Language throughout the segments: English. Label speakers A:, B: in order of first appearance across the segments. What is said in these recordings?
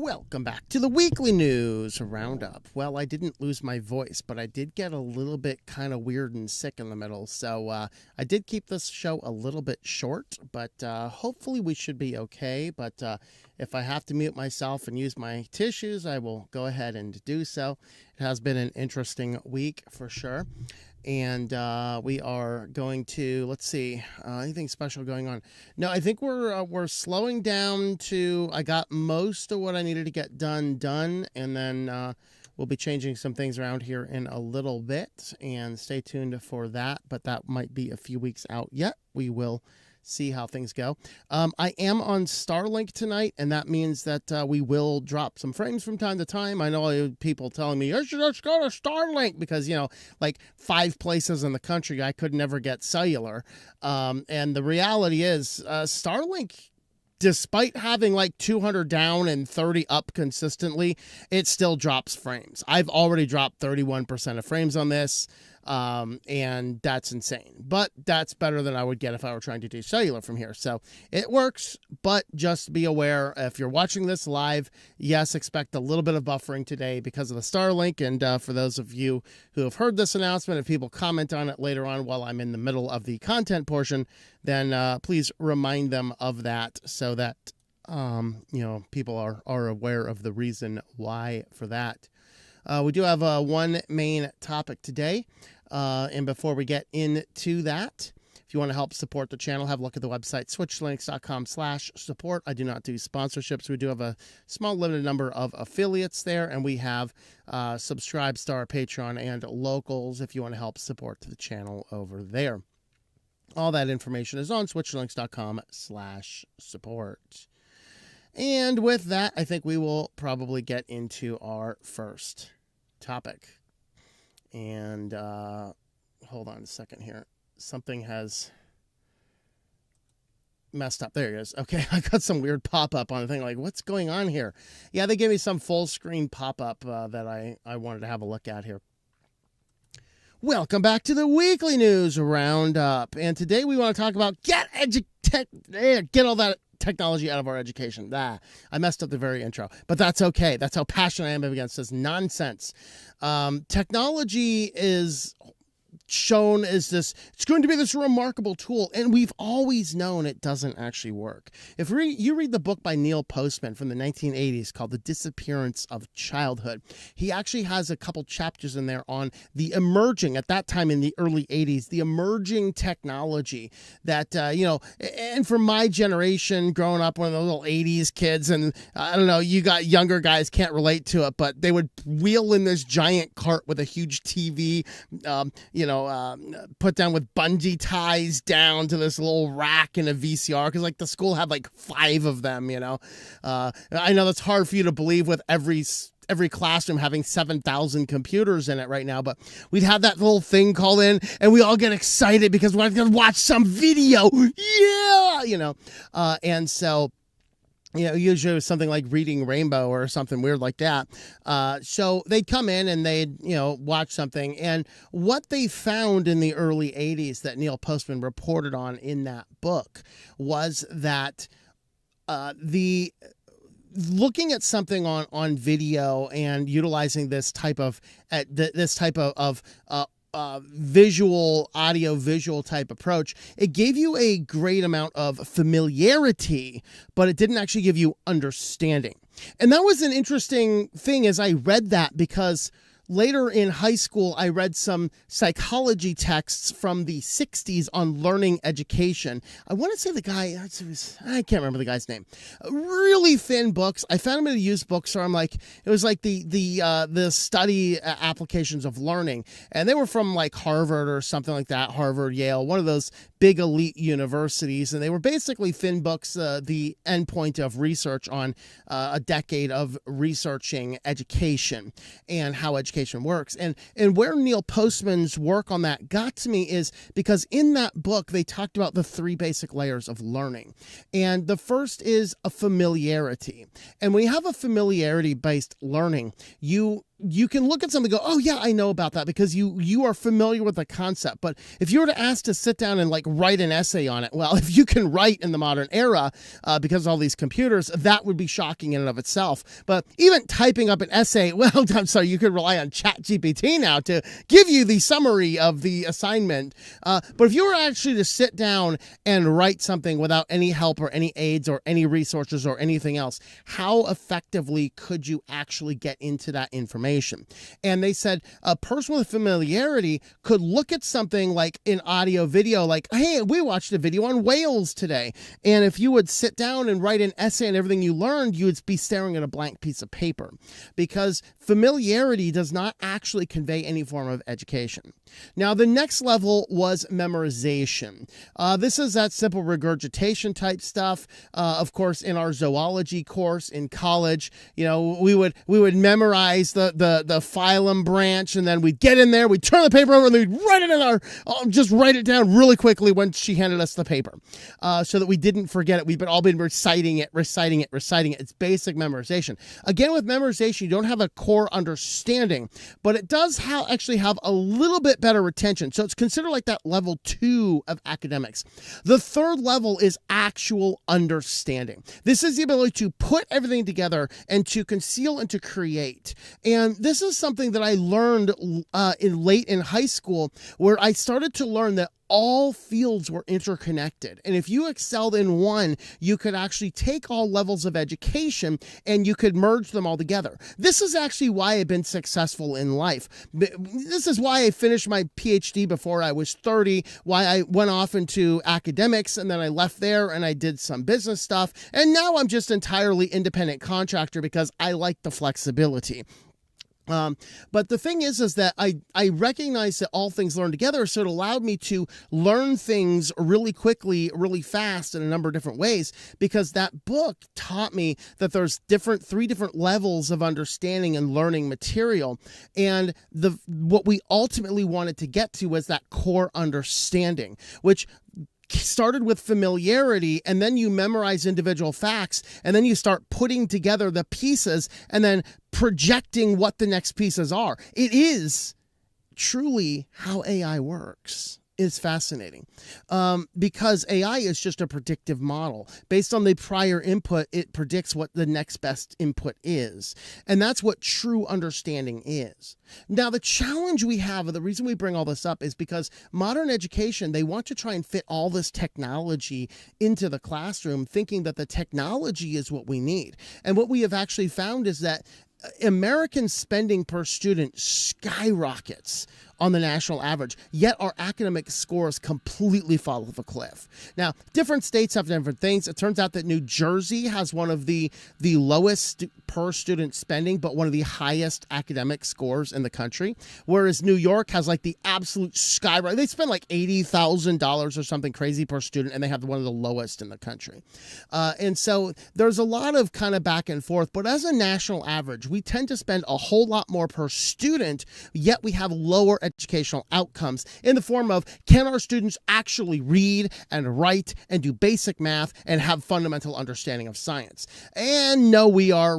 A: Welcome back to the weekly news roundup. Well, I didn't lose my voice, but I did get a little bit kind of weird and sick in the middle. So I did keep this show a little bit short, but hopefully we should be okay. But if I have to mute myself and use my tissues, I will go ahead and do so. It has been an interesting week for sure. And we are going to, let's see, anything special going on? No, I think we're slowing down to, I got most of what I needed to get done, and then we'll be changing some things around here in a little bit, and stay tuned for that, but that might be a few weeks out yet. We will see how things go. I am on Starlink tonight, and that means that we will drop some frames from time to time. I know people telling me, you should just go to Starlink, because, you know, like 5 places in the country I could never get cellular. And the reality is Starlink, despite having like 200 down and 30 up consistently, it still drops frames. I've already dropped 31% of frames on this. And that's insane, but that's better than I would get if I were trying to do cellular from here. So it works, but just be aware, if you're watching this live, yes, expect a little bit of buffering today because of the Starlink. And for those of you who have heard this announcement, if people comment on it later on while I'm in the middle of the content portion, then please remind them of that, so that you know, people are aware of the reason why for that. We do have one main topic today, and before we get into that, if you want to help support the channel, have a look at the website, switchedtolinux.com/support. I do not do sponsorships. We do have a small limited number of affiliates there, and we have subscribes to our Patreon and locals if you want to help support the channel over there. All that information is on switchedtolinux.com/support. And with that, I think we will probably get into our first topic. And hold on a second here. Something has messed up. There it is. Okay, I got some weird pop-up on the thing. Like, what's going on here? Yeah, they gave me some full-screen pop-up that I wanted to have a look at here. Welcome back to the weekly news roundup. And today we want to talk about get all that technology out of our education. I messed up the very intro, but that's okay. That's how passionate I am against this nonsense. Technology is shown as this, it's going to be this remarkable tool, and we've always known it doesn't actually work. If you read the book by Neil Postman from the 1980s called The Disappearance of Childhood, he actually has a couple chapters in there on the emerging, at that time in the early 80s, the emerging technology that, you know, and for my generation, growing up one of those little 80s kids, and I don't know, you got younger guys can't relate to it, but they would wheel in this giant cart with a huge TV, you know, put down with bungee ties down to this little rack in a VCR, because like the school had like 5 of them, you know. I know that's hard for you to believe with every classroom having 7,000 computers in it right now, but we'd have that little thing called in, and we all get excited because we're going to watch some video. Yeah, you know. And so, you know, usually it was something like Reading Rainbow or something weird like that. So they'd come in and they'd, you know, watch something. And what they found in the early 80s that Neil Postman reported on in that book was that looking at something on video and utilizing this type of audio visual type approach, it gave you a great amount of familiarity, but it didn't actually give you understanding. And that was an interesting thing as I read that, because later in high school, I read some psychology texts from the 60s on learning education. I want to say the guy, I can't remember the guy's name. Really thin books. I found them in a used bookstore. I'm like, it was like the study applications of learning. And they were from like Harvard or something like that, Harvard, Yale, one of those big elite universities. And they were basically thin books, the endpoint of research on a decade of researching education and how education works. And where Neil Postman's work on that got to me is because in that book, they talked about the 3 basic layers of learning. And the first is a familiarity. And when you have a familiarity-based learning, you you can look at something and go, oh yeah, I know about that, because you are familiar with the concept. But if you were to ask to sit down and like write an essay on it, well, if you can write in the modern era because of all these computers, that would be shocking in and of itself. But even typing up an essay, well, I'm sorry, you could rely on ChatGPT now to give you the summary of the assignment. But if you were actually to sit down and write something without any help or any aids or any resources or anything else, how effectively could you actually get into that information? And they said a person with familiarity could look at something like an audio video, like, hey, we watched a video on whales today. And if you would sit down and write an essay on everything you learned, you would be staring at a blank piece of paper, because familiarity does not actually convey any form of education. Now, the next level was memorization. This is that simple regurgitation type stuff. Of course, in our zoology course in college, you know, we would memorize the phylum branch, and then we'd get in there, we'd turn the paper over, and we'd write it in our, just write it down really quickly when she handed us the paper, so that we didn't forget it. We've all been reciting it. It's basic memorization. Again, with memorization, you don't have a core understanding, but it does actually have a little bit better retention. So it's considered like that level 2 of academics. The third level is actual understanding. This is the ability to put everything together and to conceal and to create. And this is something that I learned late in high school, where I started to learn that all fields were interconnected. And if you excelled in one, you could actually take all levels of education and you could merge them all together. This is actually why I've been successful in life. This is why I finished my PhD before I was 30, why I went off into academics, and then I left there and I did some business stuff. And now I'm just entirely independent contractor because I like the flexibility. But the thing is that I recognize that all things learn together, so it allowed me to learn things really quickly, really fast in a number of different ways, because that book taught me that there's three different levels of understanding and learning material. And what we ultimately wanted to get to was that core understanding, which started with familiarity, and then you memorize individual facts, and then you start putting together the pieces and then projecting what the next pieces are. It is truly how AI works. It's fascinating because AI is just a predictive model. Based on the prior input, it predicts what the next best input is. And that's what true understanding is. Now, the challenge we have, and the reason we bring all this up, is because modern education, they want to try and fit all this technology into the classroom, thinking that the technology is what we need. And what we have actually found is that American spending per student skyrockets on the national average, yet our academic scores completely fall off a cliff. Now, different states have different things. It turns out that New Jersey has one of the lowest per student spending, but one of the highest academic scores in the country, whereas New York has like the absolute skyrocket. They spend like $80,000 or something crazy per student, and they have one of the lowest in the country. And so there's a lot of kind of back and forth, but as a national average, we tend to spend a whole lot more per student, yet we have lower educational outcomes in the form of, can our students actually read and write and do basic math and have fundamental understanding of science? And no, we are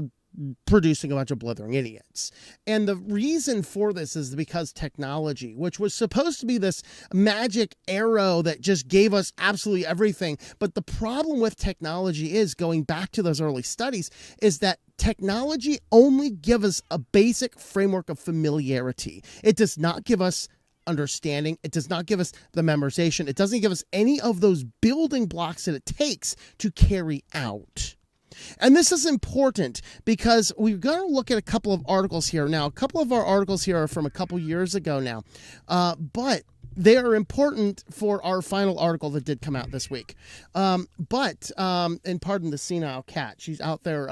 A: producing a bunch of blithering idiots. And the reason for this is because technology, which was supposed to be this magic arrow that just gave us absolutely everything. But the problem with technology is, going back to those early studies, is that technology only gives us a basic framework of familiarity. It does not give us understanding. It does not give us the memorization. It doesn't give us any of those building blocks that it takes to carry out. And this is important because we're going to look at a couple of articles here. Now, a couple of our articles here are from a couple years ago now, but they are important for our final article that did come out this week. And pardon the senile cat. She's out there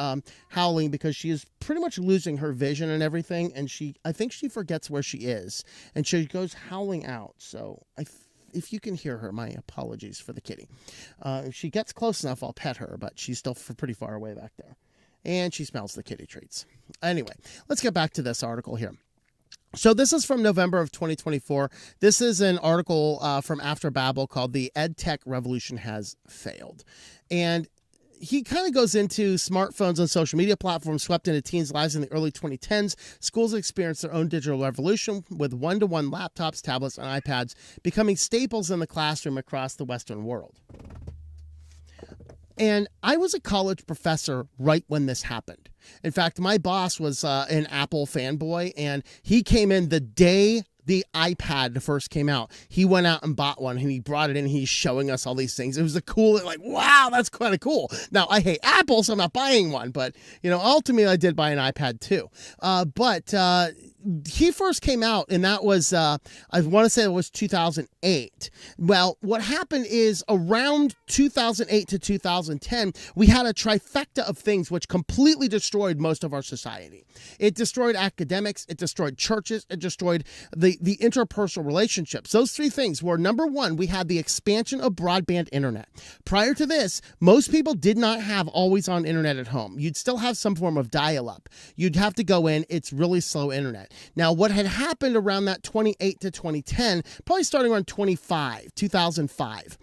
A: howling because she is pretty much losing her vision and everything. And I think she forgets where she is. And she goes howling out. So if you can hear her, my apologies for the kitty. If she gets close enough, I'll pet her, but she's still pretty far away back there. And she smells the kitty treats. Anyway, let's get back to this article here. So this is from November of 2024. This is an article from After Babel called "The EdTech Revolution Has Failed." And he kind of goes into smartphones and social media platforms swept into teens' lives in the early 2010s. Schools experienced their own digital revolution with one-to-one laptops, tablets, and iPads becoming staples in the classroom across the Western world. And I was a college professor right when this happened. In fact, my boss was an Apple fanboy, and he came in the day the iPad first came out. He went out and bought one, and he brought it in, and he's showing us all these things. It was a cool, like, wow, that's kind of cool. Now, I hate Apple, so I'm not buying one, but, ultimately I did buy an iPad too. But he first came out, and that was, I want to say it was 2008. Well, what happened is around 2008 to 2010, we had a trifecta of things which completely destroyed most of our society. It destroyed academics, it destroyed churches, it destroyed the interpersonal relationships. Those three things were, number one, we had the expansion of broadband internet. Prior to this, most people did not have always-on internet at home. You'd still have some form of dial-up. You'd have to go in. It's really slow internet. Now, what had happened around that 28 to 2010, probably starting around 2005,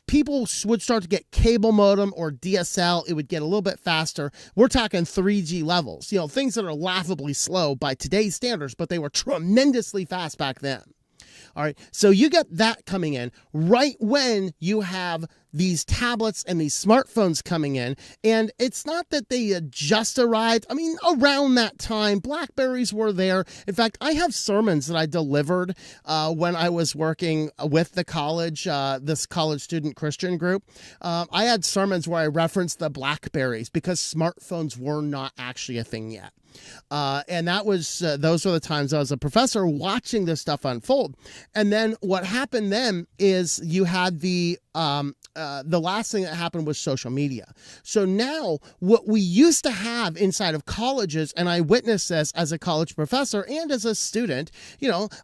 A: people would start to get cable modem or DSL. It would get a little bit faster. We're talking 3G levels, things that are laughably slow by today's standards, but they were tremendously fast back then. All right, so you get that coming in right when you have these tablets and these smartphones coming in. And it's not that they just arrived. I mean, around that time, BlackBerries were there. In fact, I have sermons that I delivered when I was working with the college, this college student Christian group. I had sermons where I referenced the BlackBerries because smartphones were not actually a thing yet. And that was, those were the times I was a professor watching this stuff unfold. And then what happened then is you had the last thing that happened was social media. So now what we used to have inside of colleges, and I witnessed this as a college professor and as a student,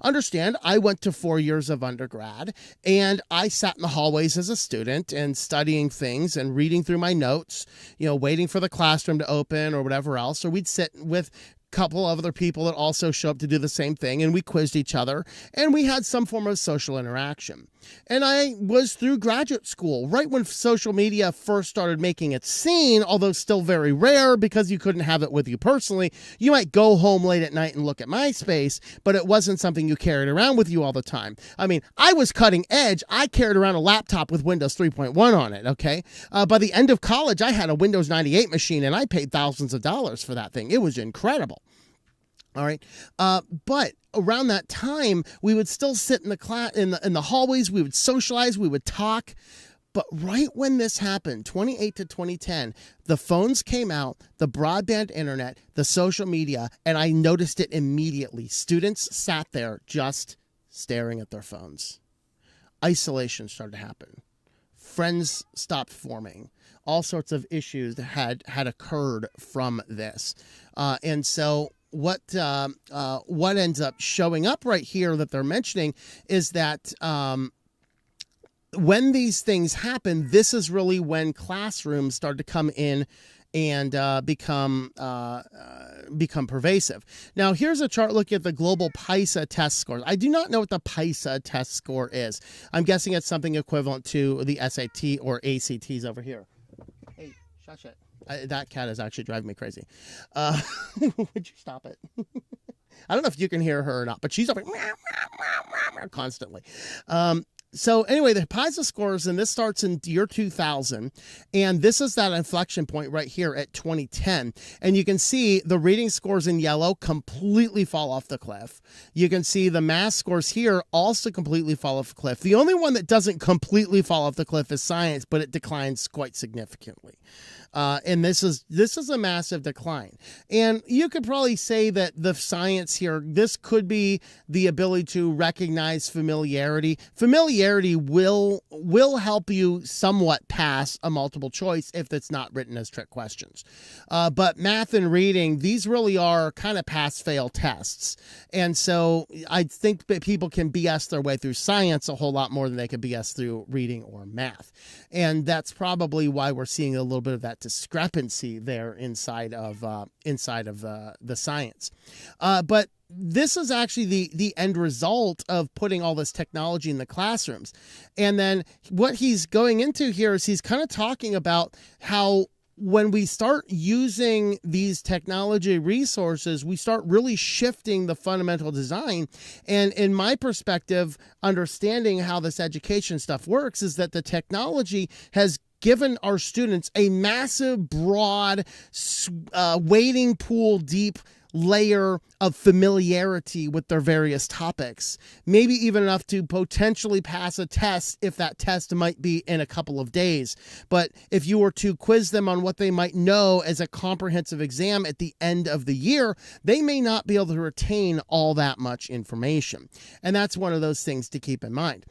A: understand I went to 4 years of undergrad and I sat in the hallways as a student and studying things and reading through my notes, waiting for the classroom to open or whatever else. Or we'd sit with couple of other people that also show up to do the same thing, and we quizzed each other, and we had some form of social interaction. And I was through graduate school right when social media first started making its scene, although still very rare because you couldn't have it with you personally. You might go home late at night and look at MySpace, but it wasn't something you carried around with you all the time. I mean, I was cutting edge. I carried around a laptop with Windows 3.1 on it, okay? By the end of college, I had a Windows 98 machine, and I paid thousands of dollars for that thing. It was incredible. All right. But around that time, we would still sit in the class, in the hallways. We would socialize. We would talk. But right when this happened, 28 to 2010, the phones came out, the broadband internet, the social media, and I noticed it immediately. Students sat there just staring at their phones. Isolation started to happen. Friends stopped forming. All sorts of issues had occurred from this. And so what ends up showing up right here that they're mentioning is that when these things happen, this is really when classrooms start to come in and become pervasive. Now, here's a chart looking at the global PISA test scores. I do not know what the PISA test score is. I'm guessing it's something equivalent to the SAT or ACTs over here. Hey, shush it. That cat is actually driving me crazy. Would you stop it? I don't know if you can hear her or not, but she's up constantly. So anyway, the PISA scores, and this starts in year 2000, and this is that inflection point right here at 2010. And you can see the reading scores in yellow completely fall off the cliff. You can see the math scores here also completely fall off the cliff. The only one that doesn't completely fall off the cliff is science, but it declines quite significantly. And this is a massive decline. And you could probably say that the science here, this could be the ability to recognize familiarity. Familiarity will help you somewhat pass a multiple choice if it's not written as trick questions. But math and reading, these really are kind of pass-fail tests. And so I think that people can BS their way through science a whole lot more than they can BS through reading or math. And that's probably why we're seeing a little bit of that discrepancy there inside of the science. But this is actually the end result of putting all this technology in the classrooms. And then what he's going into here is he's kind of talking about how when we start using these technology resources, we start really shifting the fundamental design. And in my perspective, understanding how this education stuff works is that the technology has given our students a massive, broad, wading pool deep layer of familiarity with their various topics, maybe even enough to potentially pass a test if that test might be in a couple of days. But if you were to quiz them on what they might know as a comprehensive exam at the end of the year, they may not be able to retain all that much information. And that's one of those things to keep in mind.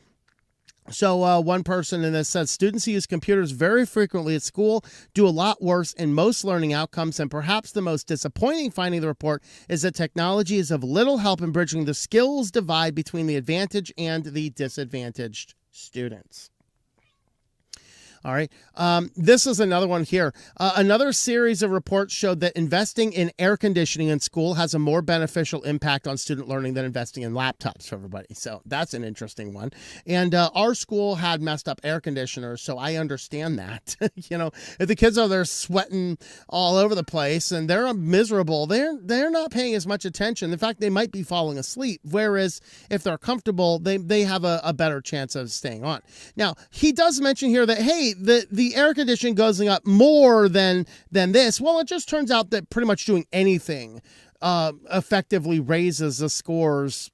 A: So one person in this says, students who use computers very frequently at school do a lot worse in most learning outcomes, and perhaps the most disappointing finding of the report is that technology is of little help in bridging the skills divide between the advantaged and the disadvantaged students. All right. This is another one here. Another series of reports showed that investing in air conditioning in school has a more beneficial impact on student learning than investing in laptops for everybody. So that's an interesting one. And our school had messed up air conditioners, so I understand that. You know, if the kids are there sweating all over the place and they're miserable, they're not paying as much attention. In fact, they might be falling asleep. Whereas if they're comfortable, they have a better chance of staying on. Now, he does mention here that, hey, the air conditioning goes up more than this. Well, it just turns out that pretty much doing anything effectively raises the scores,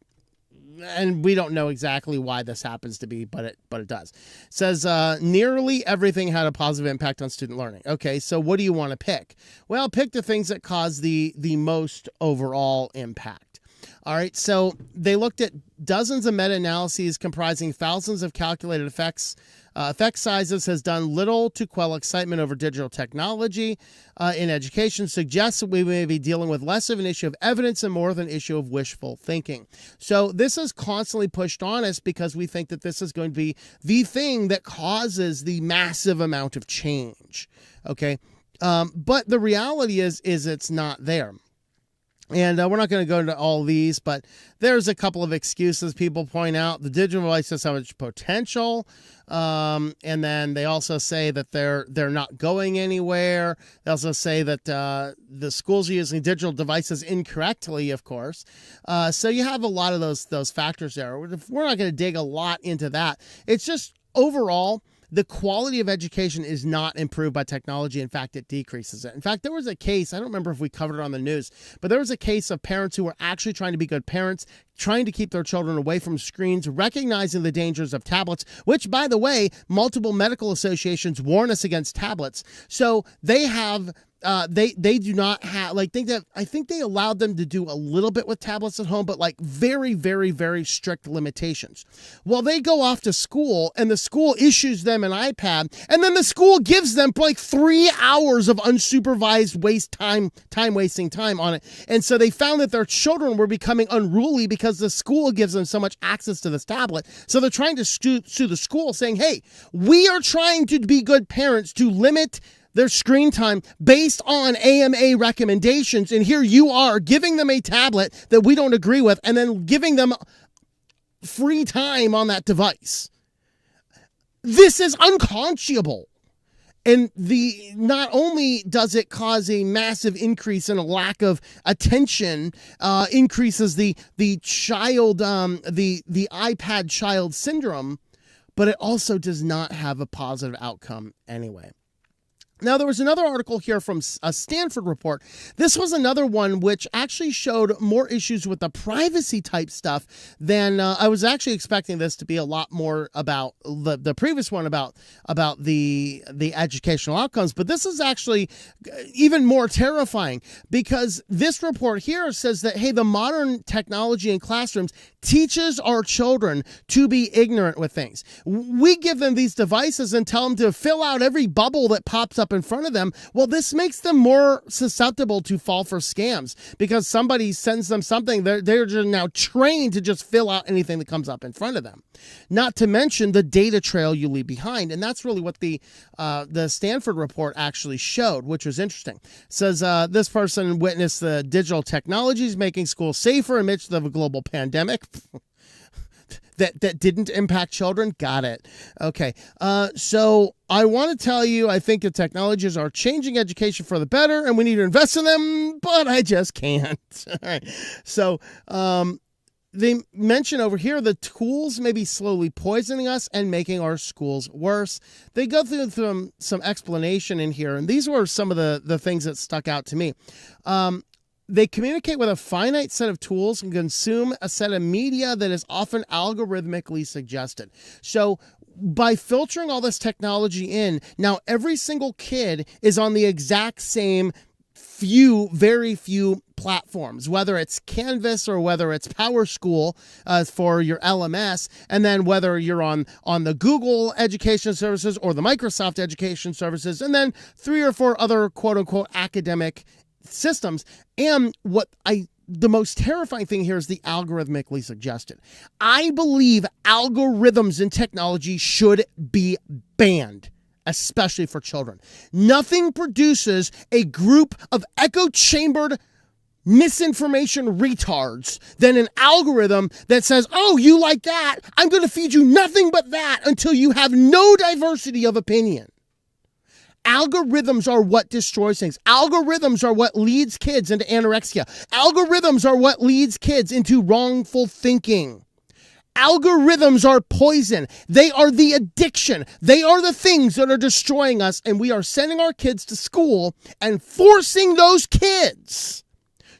A: and we don't know exactly why this happens to be, but it does. It says nearly everything had a positive impact on student learning. Okay, so what do you want to pick? Well, pick the things that cause the most overall impact. All right, so they looked at dozens of meta-analyses comprising thousands of calculated effect sizes, has done little to quell excitement over digital technology in education, suggests that we may be dealing with less of an issue of evidence and more of an issue of wishful thinking. So this is constantly pushed on us because we think that this is going to be the thing that causes the massive amount of change. Okay, but the reality is it's not there. And we're not going to go into all these, but there's a couple of excuses people point out. The digital device has so much potential, and then they also say that they're not going anywhere. They also say that the schools are using digital devices incorrectly, of course. So you have a lot of those factors there. We're not going to dig a lot into that. It's just overall, the quality of education is not improved by technology. In fact, it decreases it. In fact, there was a case, I don't remember if we covered it on the news, but there was a case of parents who were actually trying to be good parents, trying to keep their children away from screens, recognizing the dangers of tablets, which, by the way, multiple medical associations warn us against tablets. So they have... they do not have, like, I think they allowed them to do a little bit with tablets at home, but like very, very, very strict limitations. Well, they go off to school and the school issues them an iPad, and then the school gives them like 3 hours of unsupervised wasting time on it. And so they found that their children were becoming unruly because the school gives them so much access to this tablet. So they're trying to sue the school, saying, hey, we are trying to be good parents to limit their screen time based on AMA recommendations, and here you are giving them a tablet that we don't agree with and then giving them free time on that device. This is unconscionable. And not only does it cause a massive increase in a lack of attention, increases the iPad child syndrome, but it also does not have a positive outcome anyway. Now, there was another article here from a Stanford report. This was another one which actually showed more issues with the privacy type stuff than I was actually expecting this to be a lot more about the previous one about the educational outcomes. But this is actually even more terrifying because this report here says that, hey, the modern technology in classrooms teaches our children to be ignorant with things. We give them these devices and tell them to fill out every bubble that pops up in front of them. Well, this makes them more susceptible to fall for scams because somebody sends them something. They're just now trained to just fill out anything that comes up in front of them. Not to mention the data trail you leave behind. And that's really what the Stanford report actually showed, which was interesting. It says this person witnessed the digital technologies making schools safer amidst of a global pandemic. that didn't impact children. Got it. Okay. So I want to tell you, I think the technologies are changing education for the better and we need to invest in them, but I just can't. All right. So, they mention over here the tools may be slowly poisoning us and making our schools worse. They go through some explanation in here, and these were some of the things that stuck out to me. They communicate with a finite set of tools and consume a set of media that is often algorithmically suggested. So by filtering all this technology in, now every single kid is on the exact same very few platforms, whether it's Canvas or whether it's PowerSchool for your LMS, and then whether you're on the Google Education Services or the Microsoft Education Services, and then 3 or 4 other quote-unquote academic systems. And the most terrifying thing here is the algorithmically suggested. I believe algorithms in technology should be banned, especially for children. Nothing produces a group of echo-chambered misinformation retards than an algorithm that says, oh, you like that? I'm going to feed you nothing but that until you have no diversity of opinion. Algorithms are what destroys things. Algorithms are what leads kids into anorexia. Algorithms are what leads kids into wrongful thinking. Algorithms are poison. They are the addiction. They are the things that are destroying us, and we are sending our kids to school and forcing those kids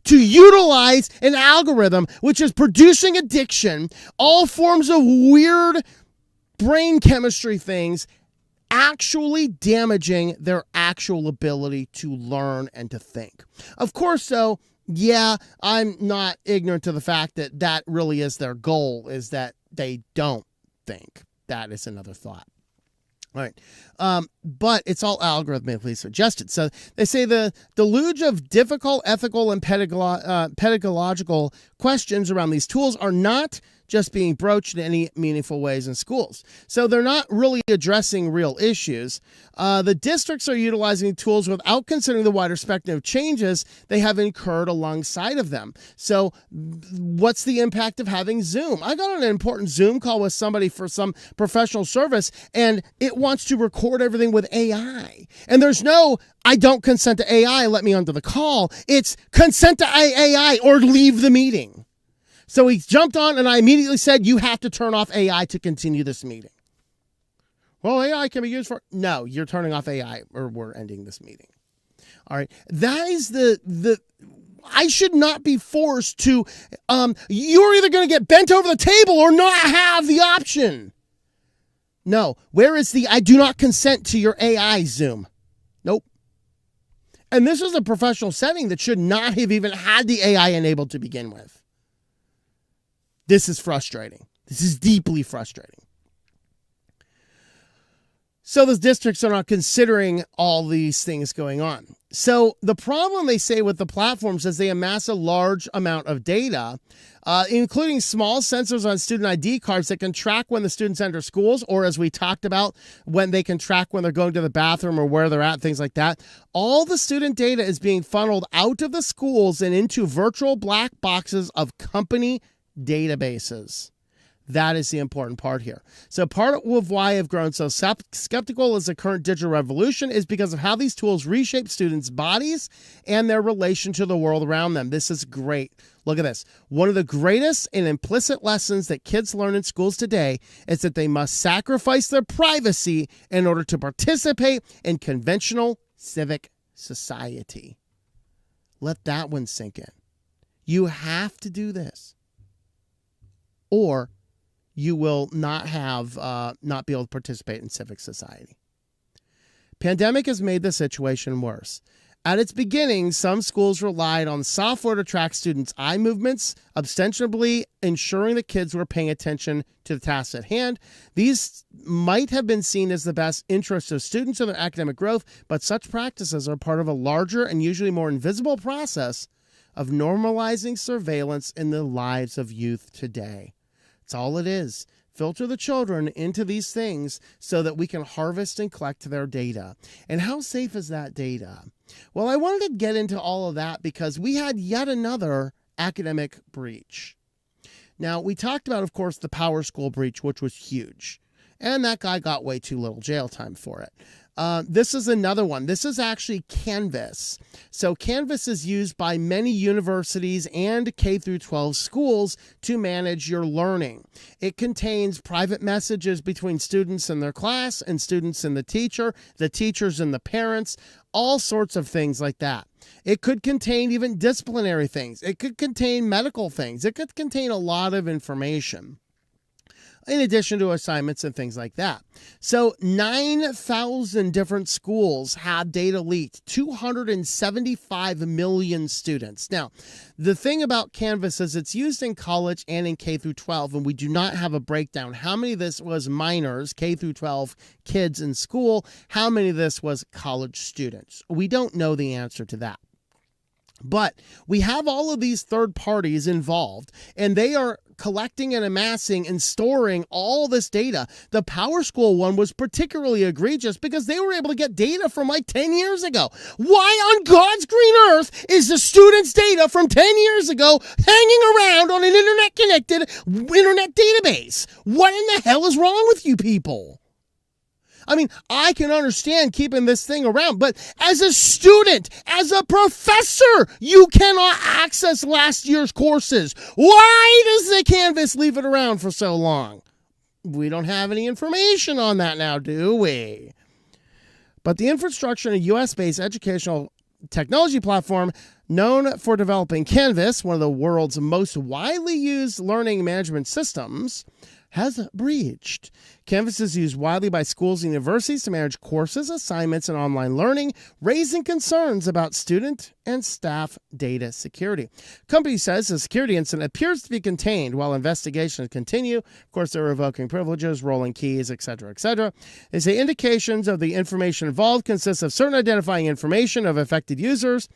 A: to utilize an algorithm which is producing addiction, all forms of weird brain chemistry things, actually damaging their actual ability to learn and to think. Of course, though, yeah, I'm not ignorant to the fact that that really is their goal, is that they don't think. That is another thought. All right. But it's all algorithmically suggested. So they say the deluge of difficult ethical and pedagogical questions around these tools are not just being broached in any meaningful ways in schools. So they're not really addressing real issues. The districts are utilizing tools without considering the wider spectrum of changes they have incurred alongside of them. So what's the impact of having Zoom? I got on an important Zoom call with somebody for some professional service, and it wants to record everything with AI. And there's no, I don't consent to AI, let me onto the call. It's consent to AI or leave the meeting. So he jumped on, and I immediately said, you have to turn off AI to continue this meeting. Well, AI can be used for... No, you're turning off AI or we're ending this meeting. All right. That is the I should not be forced to... you're either going to get bent over the table or not have the option. No. Where is the I do not consent to your AI Zoom? Nope. And this is a professional setting that should not have even had the AI enabled to begin with. This is frustrating. This is deeply frustrating. So the districts are not considering all these things going on. So the problem, they say, with the platforms is they amass a large amount of data, including small sensors on student ID cards that can track when the students enter schools, or as we talked about, when they can track when they're going to the bathroom or where they're at, things like that. All the student data is being funneled out of the schools and into virtual black boxes of company databases. That is the important part here. So part of why I've grown so skeptical as the current digital revolution is because of how these tools reshape students' bodies and their relation to the world around them. This is great. Look at this. One of the greatest and implicit lessons that kids learn in schools today is that they must sacrifice their privacy in order to participate in conventional civic society. Let that one sink in. You have to do this, or you will not be able to participate in civic society. Pandemic has made the situation worse. At its beginning, some schools relied on software to track students' eye movements, ostensibly ensuring that kids were paying attention to the tasks at hand. These might have been seen as the best interest of students in their academic growth, but such practices are part of a larger and usually more invisible process of normalizing surveillance in the lives of youth today. That's all it is. Filter the children into these things so that we can harvest and collect their data. And how safe is that data? Well, I wanted to get into all of that because we had yet another academic breach. Now, we talked about, of course, the Power School breach, which was huge. And that guy got way too little jail time for it. This is another one. This is actually Canvas. So Canvas is used by many universities and K-12 schools to manage your learning. It contains private messages between students and their class and students and the teachers and the parents, all sorts of things like that. It could contain even disciplinary things. It could contain medical things. It could contain a lot of information, in addition to assignments and things like that. So 9,000 different schools had data leaked, 275 million students. Now, the thing about Canvas is it's used in college and in K-12, and we do not have a breakdown. How many of this was minors, K-12 kids in school? How many of this was college students? We don't know the answer to that. But we have all of these third parties involved, and they are collecting and amassing and storing all this data. The Power School one was particularly egregious because they were able to get data from like 10 years ago. Why on God's green earth is the students' data from 10 years ago hanging around on an internet-connected internet database? What in the hell is wrong with you people? I mean, I can understand keeping this thing around, but as a student, as a professor, you cannot access last year's courses. Why does the Canvas leave it around for so long? We don't have any information on that now, do we? But the infrastructure in a U.S.-based educational technology platform known for developing Canvas, one of the world's most widely used learning management systems, has breached. Canvas is used widely by schools and universities to manage courses, assignments, and online learning, raising concerns about student and staff data security. Company says the security incident appears to be contained while investigations continue. Of course, they're revoking privileges, rolling keys, etc., etc. They say indications of the information involved consist of certain identifying information of affected users,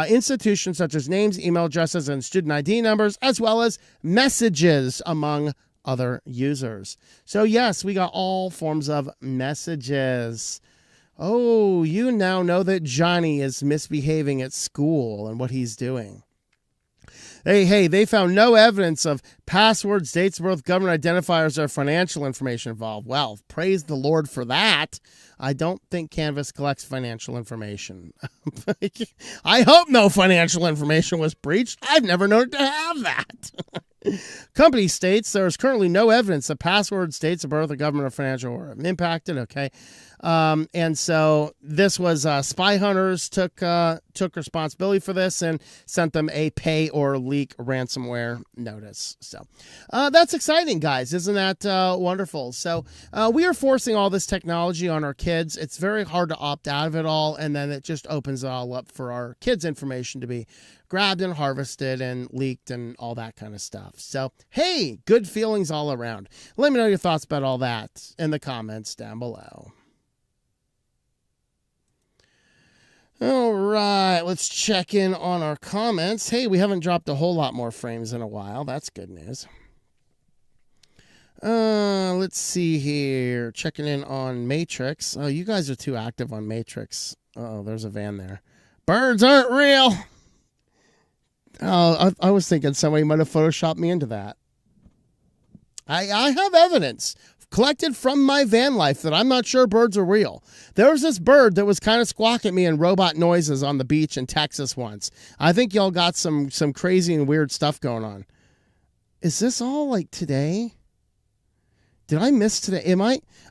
A: institutions such as names, email addresses, and student ID numbers, as well as messages among other users. So yes, we got all forms of messages. Oh, you now know that Johnny is misbehaving at school and what he's doing. Hey, they found no evidence of passwords, dates of birth, government identifiers, or financial information involved. Well, praise the Lord for that. I don't think Canvas collects financial information. I hope no financial information was breached. I've never known it to have that. Company states there is currently no evidence that passwords, dates of birth, or government or financial were impacted. Okay. And so this was spy hunters took responsibility for this and sent them a pay or leak ransomware notice. So that's exciting, guys. Isn't that wonderful? So we are forcing all this technology on our kids. It's very hard to opt out of it all, and then it just opens it all up for our kids' information to be grabbed and harvested and leaked and all that kind of stuff. So, hey, good feelings all around. Let me know your thoughts about all that in the comments down below. All right, let's check in on our comments. Hey, we haven't dropped a whole lot more frames in a while. That's good news. Let's see here. Checking in on Matrix. Oh, you guys are too active on Matrix. Oh, there's a van there. Birds aren't real. Oh, I was thinking somebody might have photoshopped me into that. I have evidence collected from my van life that I'm not sure birds are real. There was this bird that was kind of squawking at me in robot noises on the beach in Texas once. I think y'all got some crazy and weird stuff going on. Is this all like today? Did I miss today?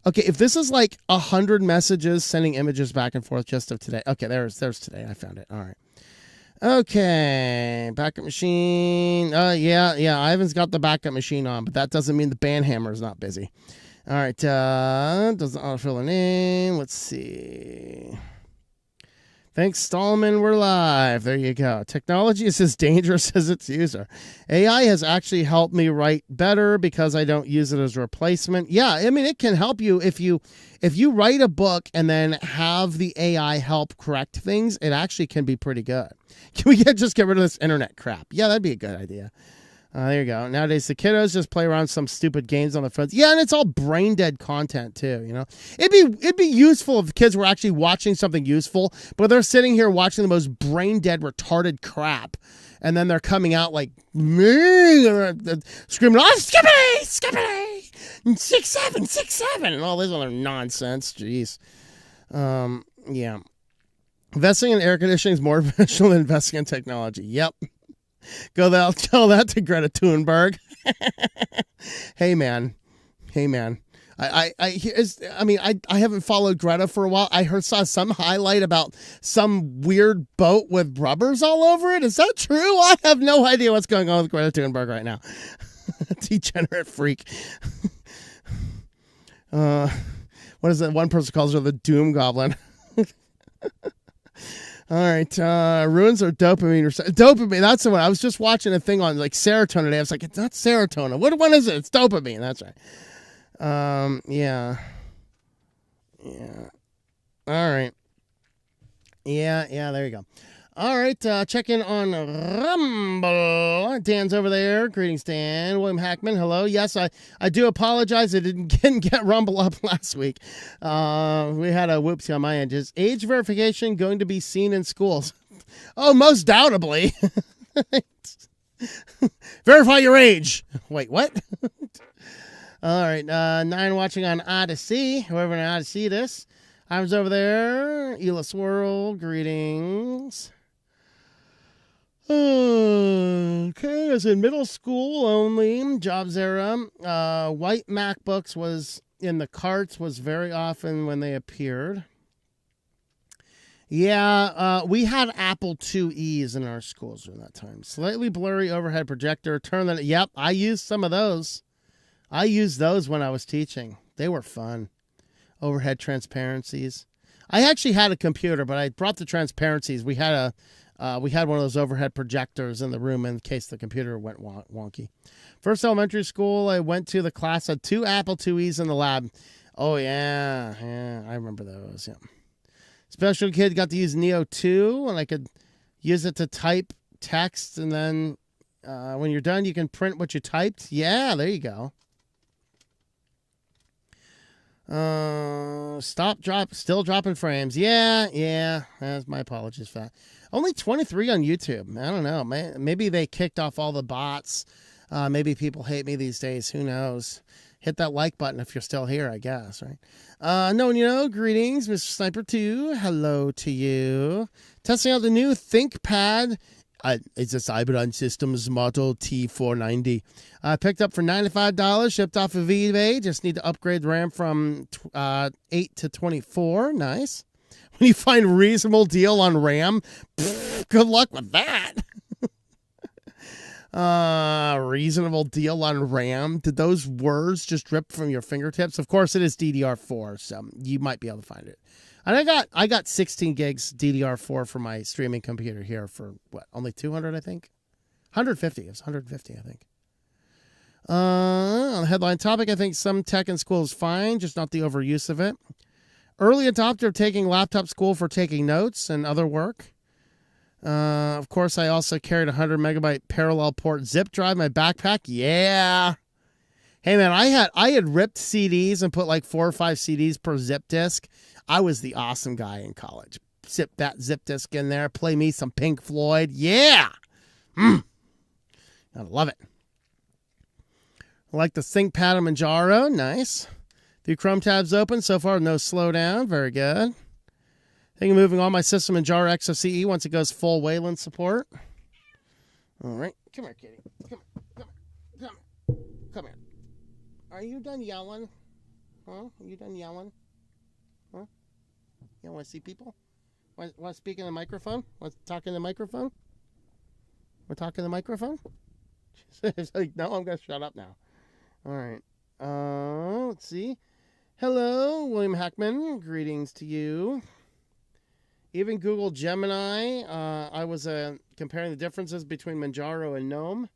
A: Okay, if this is like 100 messages sending images back and forth just of today. Okay, there's today. I found it. All right. Okay, backup machine. Yeah, Ivan's got the backup machine on, but that doesn't mean the band hammer is not busy. All right, doesn't autofill the name. Let's see. Thanks, Stallman. We're live. There you go. Technology is as dangerous as its user. AI has actually helped me write better because I don't use it as a replacement. Yeah, I mean, it can help you if you write a book and then have the AI help correct things. It actually can be pretty good. Can we just get rid of this internet crap? Yeah, that'd be a good idea. There you go. Nowadays, the kiddos just play around some stupid games on their phones. Yeah, and it's all brain dead content too. You know, it'd be useful if the kids were actually watching something useful, but they're sitting here watching the most brain dead, retarded crap, and then they're coming out like me, screaming, "Oh, Skippy, Skippy, 6'7", 6'7", and all this other nonsense." Jeez. Yeah. Investing in air conditioning is more beneficial than investing in technology. Yep. Tell that to Greta Thunberg. Hey man. I haven't followed Greta for a while. Saw some highlight about some weird boat with rubbers all over it. Is that true? I have no idea what's going on with Greta Thunberg right now. Degenerate freak. What is that? One person calls her the Doom Goblin. All right, ruins or dopamine? Dopamine, that's the one. I was just watching a thing on like serotonin today. I was like, it's not serotonin. What one is it? It's dopamine. That's right. Yeah. All right. Yeah, there you go. All right, check in on Rumble. Dan's over there. Greetings, Dan. William Hackman, hello. Yes, I do apologize. I didn't get Rumble up last week. We had a whoopsie on my end. Is age verification going to be seen in schools? Oh, most doubtably. Verify your age. Wait, what? All right, 9 watching on Odyssey. Whoever in Odyssey this. I was over there. Elis World, greetings. Okay, I was in middle school only. Jobs era. White MacBooks was in the carts was very often when they appeared. Yeah, we had Apple IIe's in our schools during that time. Slightly blurry overhead projector. Yep, I used some of those. I used those when I was teaching. They were fun. Overhead transparencies. I actually had a computer, but I brought the transparencies. We had one of those overhead projectors in the room in case the computer went wonky. First elementary school I went to, the class had 2 Apple IIe's in the lab. Oh, yeah, I remember those, yeah. Special kid got to use Neo 2, and I could use it to type text, and then when you're done, you can print what you typed. Yeah, there you go. Still dropping frames. Yeah. That's my apologies for that. Only 23 on YouTube. I don't know. Maybe they kicked off all the bots. Maybe people hate me these days. Who knows? Hit that like button if you're still here, I guess, right? Greetings, Mr. Sniper 2. Hello to you. Testing out the new ThinkPad. It's a Cyberdyne Systems Model T490. Picked up for $95, shipped off of eBay. Just need to upgrade the RAM from 8 to 24. Nice. When you find reasonable deal on RAM, good luck with that. Reasonable deal on RAM. Did those words just drip from your fingertips? Of course, it is DDR4, so you might be able to find it. And I got 16 gigs DDR4 for my streaming computer here for what? Only 200, I think. 150. It was 150, I think. On the headline topic, I think some tech in school is fine, just not the overuse of it. Early adopter of taking laptop school for taking notes and other work. Of course, I also carried a 100 megabyte parallel port zip drive in my backpack. Yeah. Hey man, I had ripped CDs and put like 4 or 5 CDs per zip disk. I was the awesome guy in college. Zip that zip disk in there, play me some Pink Floyd. Yeah. I love it. I like the ThinkPad Manjaro. Nice. The Chrome tabs open. So far, no slowdown. Very good. I think I'm moving all my system in Jar XFCE once it goes full Wayland support. All right. Come here, kitty. Come here. Are you done yelling? Huh? Are you done yelling? Huh? You want to see people? Want to speak in the microphone? Want to talk in the microphone? Want to talk in the microphone? It's like, no, I'm going to shut up now. All right. Let's see. Hello, William Hackman. Greetings to you. Even Google Gemini, I was comparing the differences between Manjaro and Gnome.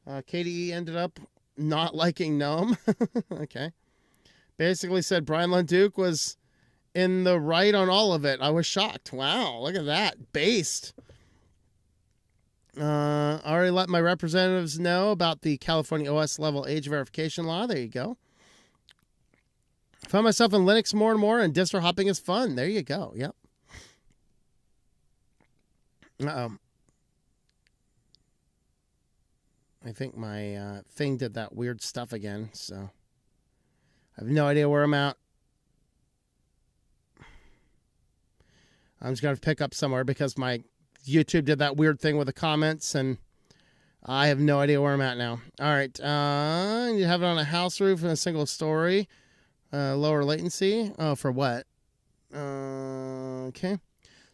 A: KDE ended up not liking Gnome. Okay. Basically said Brian Lunduke was in the right on all of it. I was shocked. Wow, look at that. Based. I already let my representatives know about the California OS level age verification law. There you go. Found myself in Linux more and more, and distro hopping is fun. There you go. Yep. Uh-oh. I think my thing did that weird stuff again, so I have no idea where I'm at. I'm just going to pick up somewhere because my YouTube did that weird thing with the comments, and I have no idea where I'm at now. All right. You have it on a house roof in a single story. Lower latency. Oh, for what? Okay.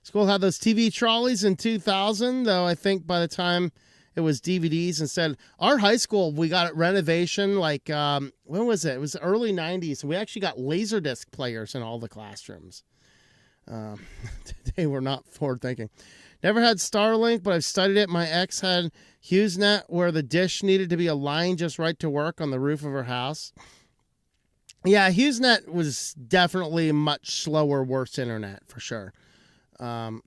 A: School had those TV trolleys in 2000, though I think by the time it was DVDs instead. Our high school, we got a renovation like, when was it? It was early 90s. We actually got Laserdisc players in all the classrooms. They were not forward thinking. Never had Starlink, but I've studied it. My ex had HughesNet where the dish needed to be aligned just right to work on the roof of her house. Yeah, HughesNet was definitely much slower, worse internet for sure. My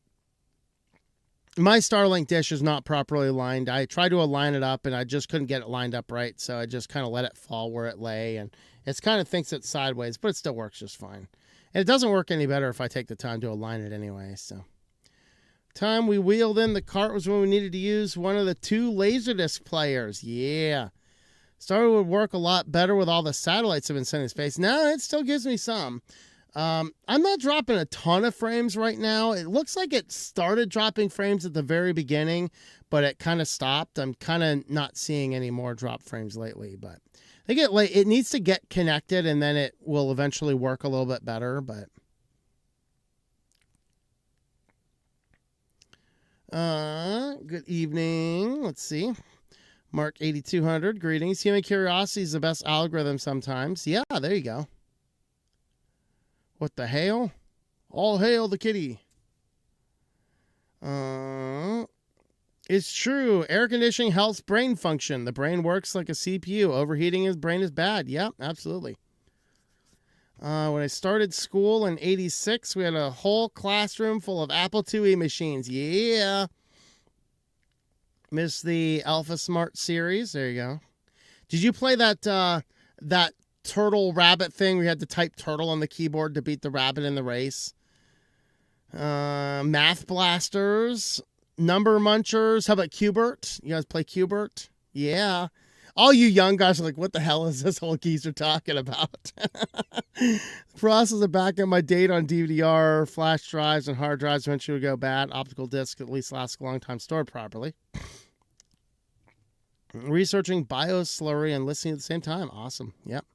A: Starlink dish is not properly aligned. I tried to align it up and I just couldn't get it lined up right. So I just kind of let it fall where it lay, and it kind of thinks it's sideways, but it still works just fine. And it doesn't work any better if I take the time to align it anyway. So time we wheeled in the cart was when we needed to use one of the 2 Laserdisc players. Yeah. Started would work a lot better with all the satellites I've been sending to space. Now it still gives me some. I'm not dropping a ton of frames right now. It looks like it started dropping frames at the very beginning, but it kind of stopped. I'm kind of not seeing any more drop frames lately, but I think it needs to get connected and then it will eventually work a little bit better, but good evening. Let's see. Mark 8200, greetings. Human curiosity is the best algorithm sometimes. Yeah, there you go. What the hail? All hail the kitty. It's true. Air conditioning helps brain function. The brain works like a CPU. Overheating his brain is bad. Yep, absolutely. When I started school in 86, we had a whole classroom full of Apple IIe machines. Yeah. Missed the Alpha Smart series. There you go. Did you play that turtle rabbit thing where you had to type turtle on the keyboard to beat the rabbit in the race? Math Blasters, Number Munchers. How about Qbert? You guys play Qbert? Yeah. All you young guys are like, what the hell is this whole geezer talking about? Process of backing my data on DVD-R, flash drives, and hard drives eventually would go bad. Optical disc at least lasts a long time stored properly. Researching BIOS slurry and listening at the same time. Awesome. Yep.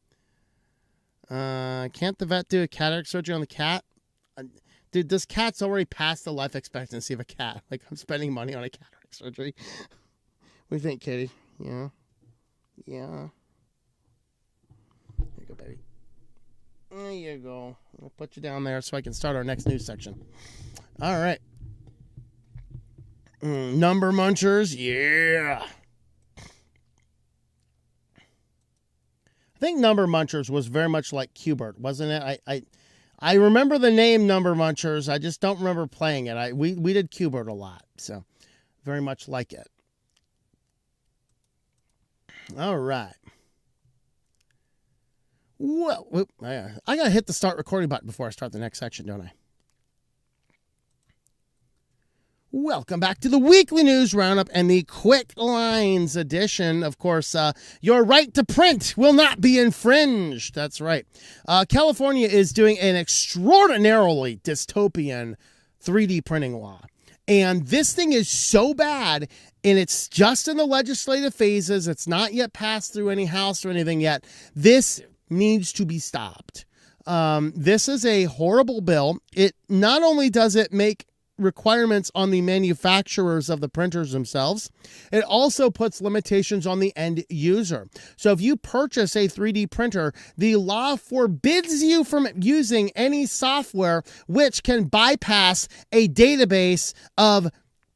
A: Can't the vet do a cataract surgery on the cat? Dude, this cat's already past the life expectancy of a cat. Like, I'm spending money on a cataract surgery. What do you think, kitty? Yeah. Yeah. Here you go, baby. There you go. I'll put you down there so I can start our next news section. All right. Number Munchers. Yeah. I think Number Munchers was very much like Qbert, wasn't it? I remember the name Number Munchers. I just don't remember playing it. We did Qbert a lot, so very much like it. All right. Well, I got to hit the start recording button before I start the next section, don't I? Welcome back to the Weekly News Roundup and the QuickLines edition. Of course, your right to print will not be infringed. That's right. California is doing an extraordinarily dystopian 3D printing law. And this thing is so bad, and it's just in the legislative phases. It's not yet passed through any house or anything yet. This needs to be stopped. This is a horrible bill. It not only does it make requirements on the manufacturers of the printers themselves. It also puts limitations on the end user. So if you purchase a 3D printer, the law forbids you from using any software which can bypass a database of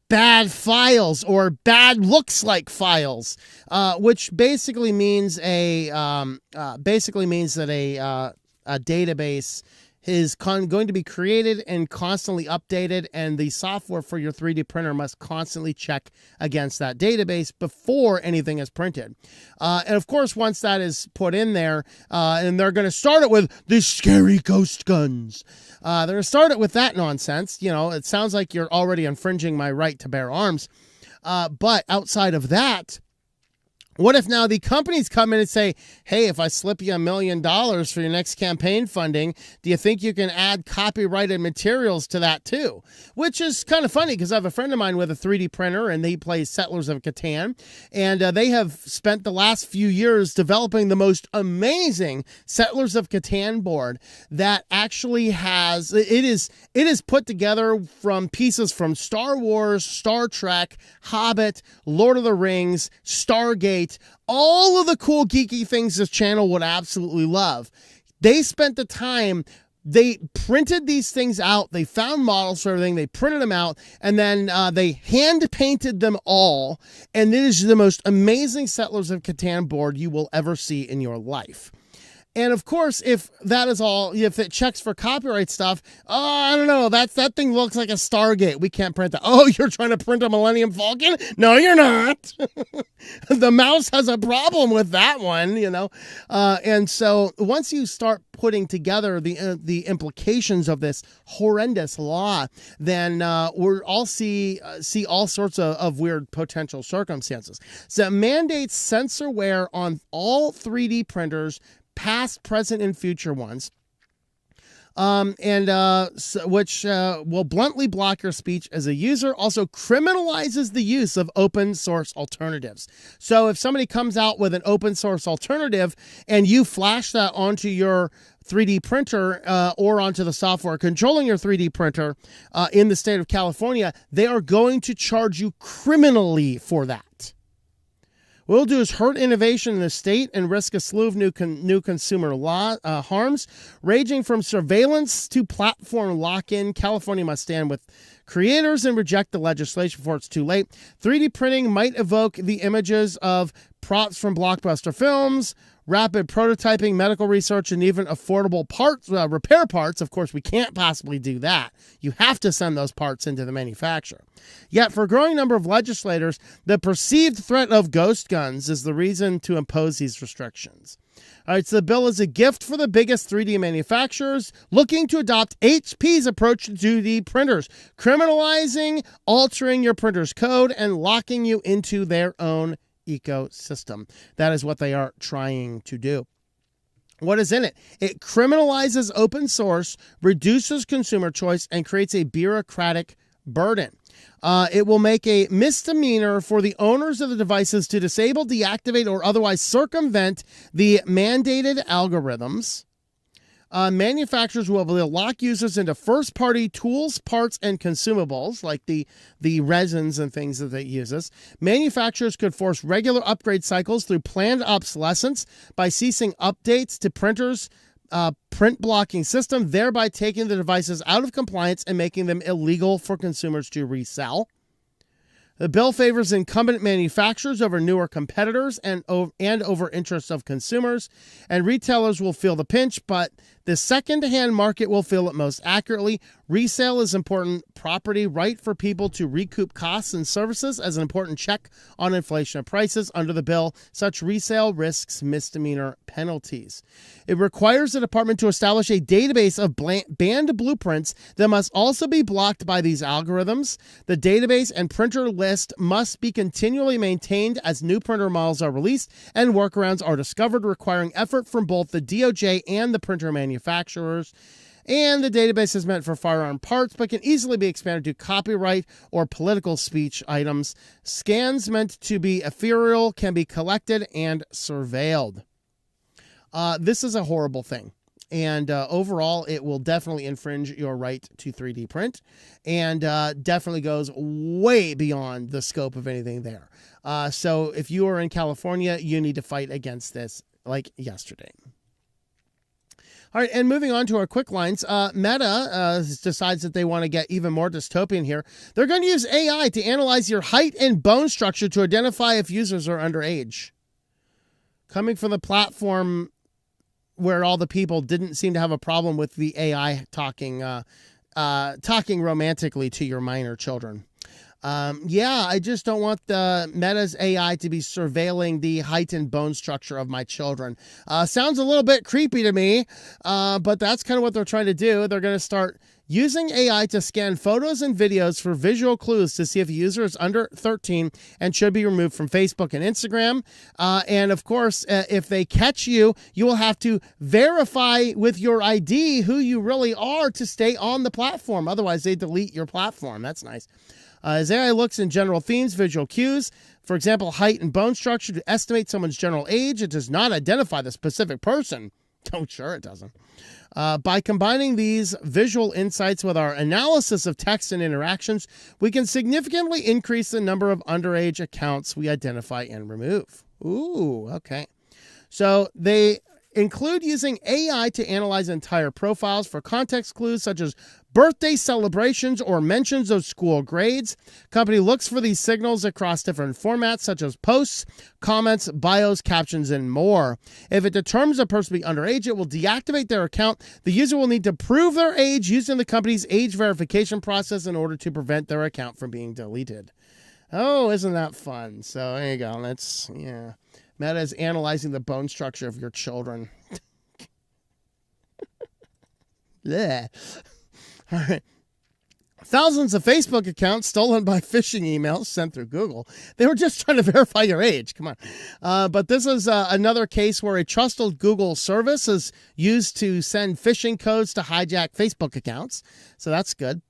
A: bad files or bad looks like files, which basically means a database is going to be created and constantly updated, and the software for your 3D printer must constantly check against that database before anything is printed. And of course, once that is put in there, and they're going to start it with the scary ghost guns. They're going to start it with that nonsense. You know, it sounds like you're already infringing my right to bear arms. But outside of that, what if now the companies come in and say, hey, if I slip you $1 million for your next campaign funding, do you think you can add copyrighted materials to that too? Which is kind of funny because I have a friend of mine with a 3D printer and he plays Settlers of Catan. And they have spent the last few years developing the most amazing Settlers of Catan board that actually has, it is put together from pieces from Star Wars, Star Trek, Hobbit, Lord of the Rings, Stargate, all of the cool geeky things this channel would absolutely love. They spent the time, they printed these things out, they found models for everything, they printed them out, and then they hand painted them all, and it is the most amazing Settlers of Catan board you will ever see in your life. And of course, if that is all, if it checks for copyright stuff, oh, I don't know, that thing looks like a Stargate. We can't print that. Oh, you're trying to print a Millennium Falcon? No, you're not. The mouse has a problem with that one, you know. And so once you start putting together the implications of this horrendous law, then we'll all see all sorts of weird potential circumstances. So it mandates sensor wear on all 3D printers, past, present, and future ones, which will bluntly block your speech as a user. Also criminalizes the use of open source alternatives. So if somebody comes out with an open source alternative and you flash that onto your 3D printer or onto the software controlling your 3D printer in the state of California, they are going to charge you criminally for that. What we'll do is hurt innovation in the state and risk a slew of new consumer law harms, ranging from surveillance to platform lock-in. California must stand with creators and reject the legislation before it's too late. 3D printing might evoke the images of props from blockbuster films, rapid prototyping, medical research, and even affordable parts, repair parts. Of course, we can't possibly do that. You have to send those parts into the manufacturer. Yet, for a growing number of legislators, the perceived threat of ghost guns is the reason to impose these restrictions. All right, so the bill is a gift for the biggest 3D manufacturers looking to adopt HP's approach to 2D printers, criminalizing, altering your printer's code, and locking you into their own ecosystem. That is what they are trying to do. What is in it? It criminalizes open source, reduces consumer choice, and creates a bureaucratic burden. It will make a misdemeanor for the owners of the devices to disable, deactivate, or otherwise circumvent the mandated algorithms. Manufacturers will lock users into first-party tools, parts, and consumables, like the resins and things that it uses. Manufacturers could force regular upgrade cycles through planned obsolescence by ceasing updates to printers' print blocking system, thereby taking the devices out of compliance and making them illegal for consumers to resell. The bill favors incumbent manufacturers over newer competitors and over interests of consumers, and retailers will feel the pinch, but the second-hand market will feel it most accurately. Resale is important property right for people to recoup costs and services as an important check on inflation of prices. Under the bill, such resale risks misdemeanor penalties. It requires the department to establish a database of banned blueprints that must also be blocked by these algorithms. The database and printer list must be continually maintained as new printer models are released and workarounds are discovered, requiring effort from both the DOJ and the printer manufacturers. And the database is meant for firearm parts, but can easily be expanded to copyright or political speech items. Scans meant to be ethereal can be collected and surveilled. This is a horrible thing. And overall, it will definitely infringe your right to 3D print, and definitely goes way beyond the scope of anything there. So if you are in California, you need to fight against this like yesterday. All right, and moving on to our QuickLines, Meta decides that they want to get even more dystopian here. They're going to use AI to analyze your height and bone structure to identify if users are underage. Coming from the platform where all the people didn't seem to have a problem with the AI talking romantically to your minor children. Yeah, I just don't want the Meta's AI to be surveilling the height and bone structure of my children. Sounds a little bit creepy to me, but that's kind of what they're trying to do. They're going to start using AI to scan photos and videos for visual clues to see if a user is under 13 and should be removed from Facebook and Instagram. And of course, if they catch you, you will have to verify with your ID who you really are to stay on the platform. Otherwise, they delete your platform. That's nice. As AI looks in general themes, visual cues, for example, height and bone structure, to estimate someone's general age, it does not identify the specific person. Oh, sure it doesn't. By combining these visual insights with our analysis of text and interactions, we can significantly increase the number of underage accounts we identify and remove. Ooh, okay. So they include using AI to analyze entire profiles for context clues such as birthday celebrations or mentions of school grades. Company looks for these signals across different formats such as posts, comments, bios, captions, and more. If it determines a person to be underage, it will deactivate their account. The user will need to prove their age using the company's age verification process in order to prevent their account from being deleted. Oh, isn't that fun? So there you go. That's, yeah. Meta is analyzing the bone structure of your children. Blech. All right. Thousands of Facebook accounts stolen by phishing emails sent through Google. They were just trying to verify your age. Come on. But this is another case where a trusted Google service is used to send phishing codes to hijack Facebook accounts. So that's good.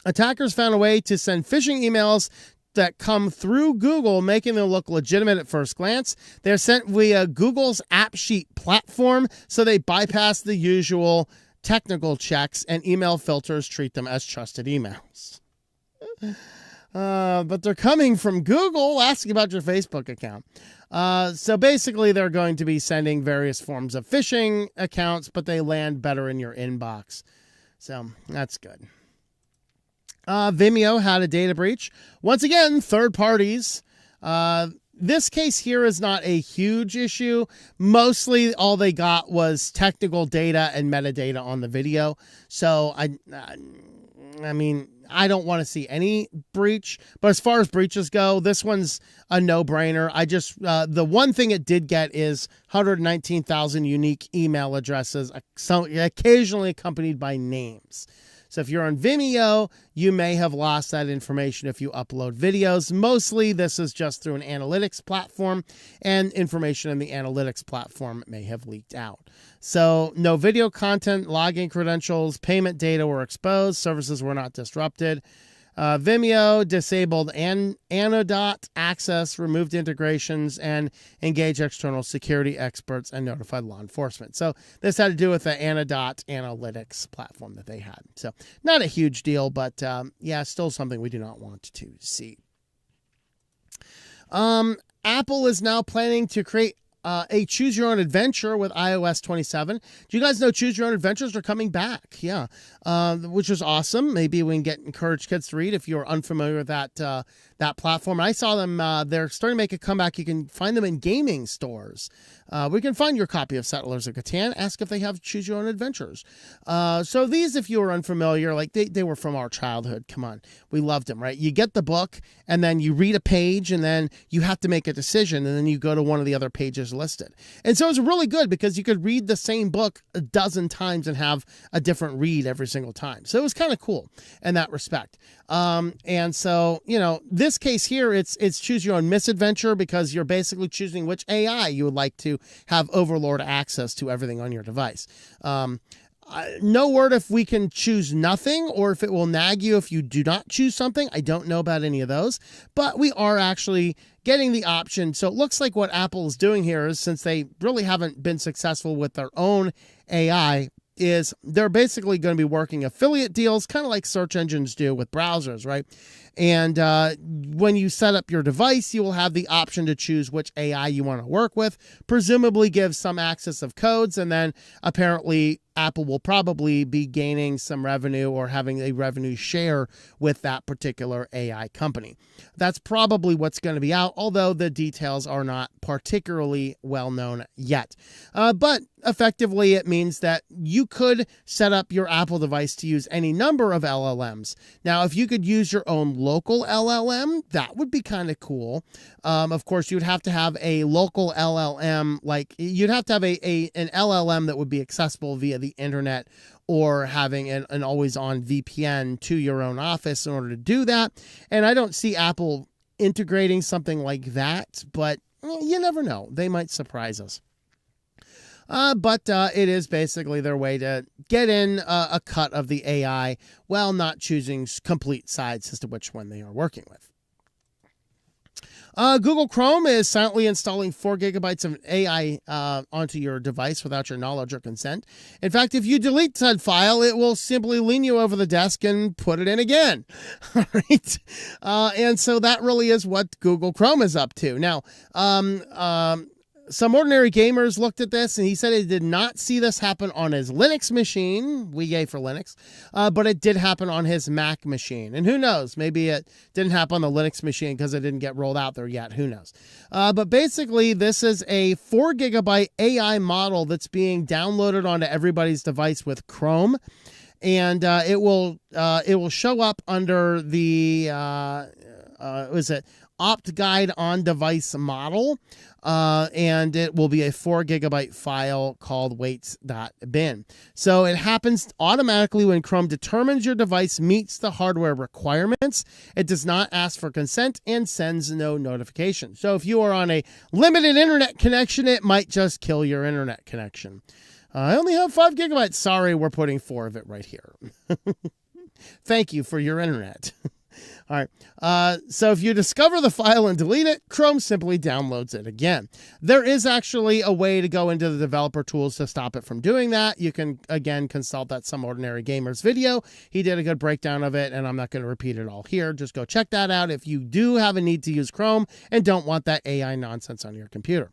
A: Attackers found a way to send phishing emails that come through Google, making them look legitimate at first glance. They're sent via Google's AppSheet platform, so they bypass the usual technical checks, and email filters treat them as trusted emails. But they're coming from Google asking about your Facebook account. So basically, they're going to be sending various forms of phishing accounts, but they land better in your inbox. So that's good. Vimeo had a data breach. Once again, third parties. This case here is not a huge issue. Mostly all they got was technical data and metadata on the video. So I mean, I don't want to see any breach. But as far as breaches go, this one's a no-brainer. The one thing it did get is 119,000 unique email addresses, occasionally accompanied by names. So if you're on Vimeo, you may have lost that information if you upload videos. Mostly, this is just through an analytics platform, and information in the analytics platform may have leaked out. So no video content, login credentials, payment data were exposed. Services were not disrupted. Vimeo disabled Anodot access, removed integrations, and engaged external security experts and notified law enforcement. So this had to do with the Anodot analytics platform that they had. So not a huge deal, but yeah, still something we do not want to see. Apple is now planning to create a Choose Your Own Adventure with iOS 27. Do you guys know Choose Your Own Adventures are coming back? Yeah, which is awesome. Maybe we can encourage kids to read if you're unfamiliar with that platform. I saw them. They're starting to make a comeback. You can find them in gaming stores. We can find your copy of Settlers of Catan. Ask if they have Choose Your Own Adventures. So these, if you were unfamiliar, like they were from our childhood. Come on. We loved them, right? You get the book, and then you read a page, and then you have to make a decision, and then you go to one of the other pages listed. And so it's really good because you could read the same book a dozen times and have a different read every single time. So it was kind of cool in that respect. And so, you know, this case here, it's Choose Your Own Misadventure because you're basically choosing which AI you would like to have overlord access to everything on your device. No word if we can choose nothing or if it will nag you if you do not choose something. I don't know about any of those, but we are actually getting the option. So it looks like what Apple is doing here is, since they really haven't been successful with their own AI, is they're basically going to be working affiliate deals, kind of like search engines do with browsers, right? And when you set up your device, you will have the option to choose which AI you want to work with, presumably give some access of codes, and then apparently Apple will probably be gaining some revenue or having a revenue share with that particular AI company. That's probably what's going to be out, although the details are not particularly well known yet. But effectively, it means that you could set up your Apple device to use any number of LLMs. Now, if you could use your own local LLM, that would be kind of cool. Of course, you'd have to have a local LLM, like you'd have to have an LLM that would be accessible via the internet, or having an always-on VPN to your own office in order to do that. And I don't see Apple integrating something like that, but you never know. They might surprise us. But it is basically their way to get in a cut of the AI while not choosing complete sides as to which one they are working with. Google Chrome is silently installing 4 gigabytes of AI onto your device without your knowledge or consent. In fact, if you delete said file, it will simply lean you over the desk and put it in again. All right. And so that really is what Google Chrome is up to. Now, some ordinary gamers looked at this, and he said he did not see this happen on his Linux machine, yay for Linux, but it did happen on his Mac machine. And who knows, maybe it didn't happen on the Linux machine because it didn't get rolled out there yet. Who knows? But basically, this is a 4 gigabyte AI model that's being downloaded onto everybody's device with Chrome. And it will show up under the, Opt Guide on Device model. And it will be a 4 gigabyte file called weights.bin. So it happens automatically when Chrome determines your device meets the hardware requirements. It does not ask for consent and sends no notification. So if you are on a limited internet connection, it might just kill your internet connection. I only have 5 gigabytes. Sorry, we're putting 4 of it right here. Thank you for your internet. All right. So if you discover the file and delete it, Chrome simply downloads it again. There is actually a way to go into the developer tools to stop it from doing that. You can, again, consult that Some Ordinary Gamer's video. He did a good breakdown of it, and I'm not going to repeat it all here. Just go check that out if you do have a need to use Chrome and don't want that AI nonsense on your computer.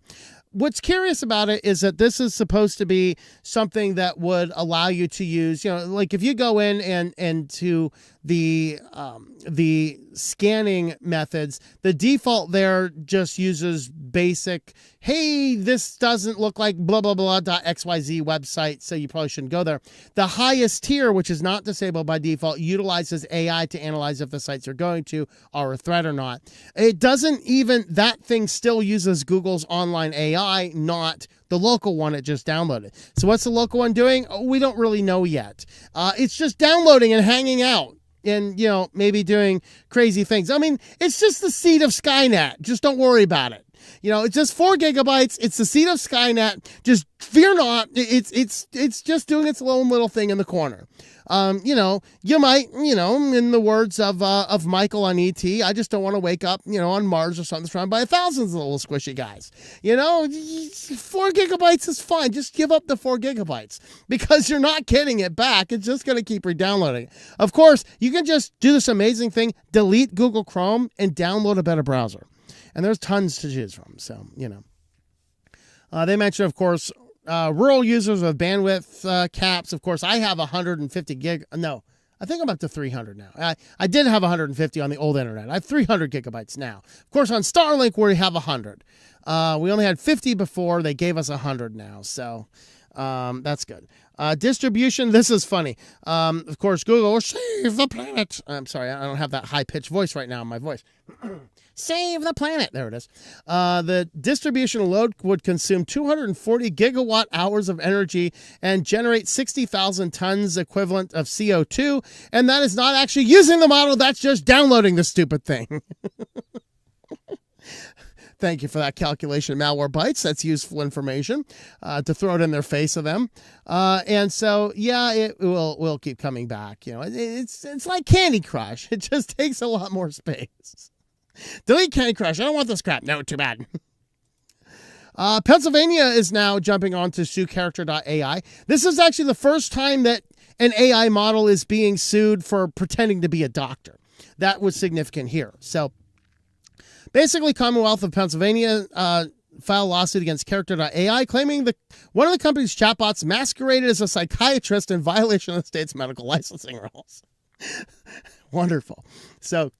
A: What's curious about it is that this is supposed to be something that would allow you to use, like if you go in and to the scanning methods, the default there just uses basic, hey, this doesn't look like blah, blah, blah, .xyz website, so you probably shouldn't go there. The highest tier, which is not disabled by default, utilizes AI to analyze if the sites you're going to are a threat or not. It doesn't even, that thing still uses Google's online AI, not the local one it just downloaded. So what's the local one doing? We don't really know yet. It's just downloading and hanging out and, maybe doing crazy things. I mean, it's just the seed of Skynet. Just don't worry about it. It's just 4 gigabytes. It's the seed of Skynet. Just fear not. It's just doing its own little thing in the corner. You might, in the words of Michael on E.T., I just don't want to wake up, on Mars or something surrounded by thousands of little squishy guys. 4 gigabytes is fine. Just give up the 4 gigabytes because you're not getting it back. It's just going to keep re-downloading. Of course, you can just do this amazing thing, delete Google Chrome and download a better browser. And there's tons to choose from. So, they mentioned, of course, rural users with bandwidth caps. Of course, I have 150 gig. No, I think I'm up to 300 now. I did have 150 on the old internet. I have 300 gigabytes now. Of course, on Starlink, we have 100. We only had 50 before. They gave us 100 now. So that's good. Distribution. This is funny. Of course, Google, save the planet. I'm sorry. I don't have that high-pitched voice right now in my voice. Save the planet. There it is. The distribution load would consume 240 gigawatt hours of energy and generate 60,000 tons equivalent of CO2. And that is not actually using the model. That's just downloading the stupid thing. Thank you for that calculation, Malwarebytes. That's useful information to throw it in their face of them. And so, yeah, it will keep coming back. You know, it's like Candy Crush. It just takes a lot more space. Delete Candy Crush. I don't want this crap. No, too bad. Pennsylvania is now jumping on to sue character.ai. This is actually the first time that an AI model is being sued for pretending to be a doctor. That was significant here. So basically, Commonwealth of Pennsylvania filed a lawsuit against character.ai, claiming that one of the company's chatbots masqueraded as a psychiatrist in violation of the state's medical licensing rules. Wonderful. So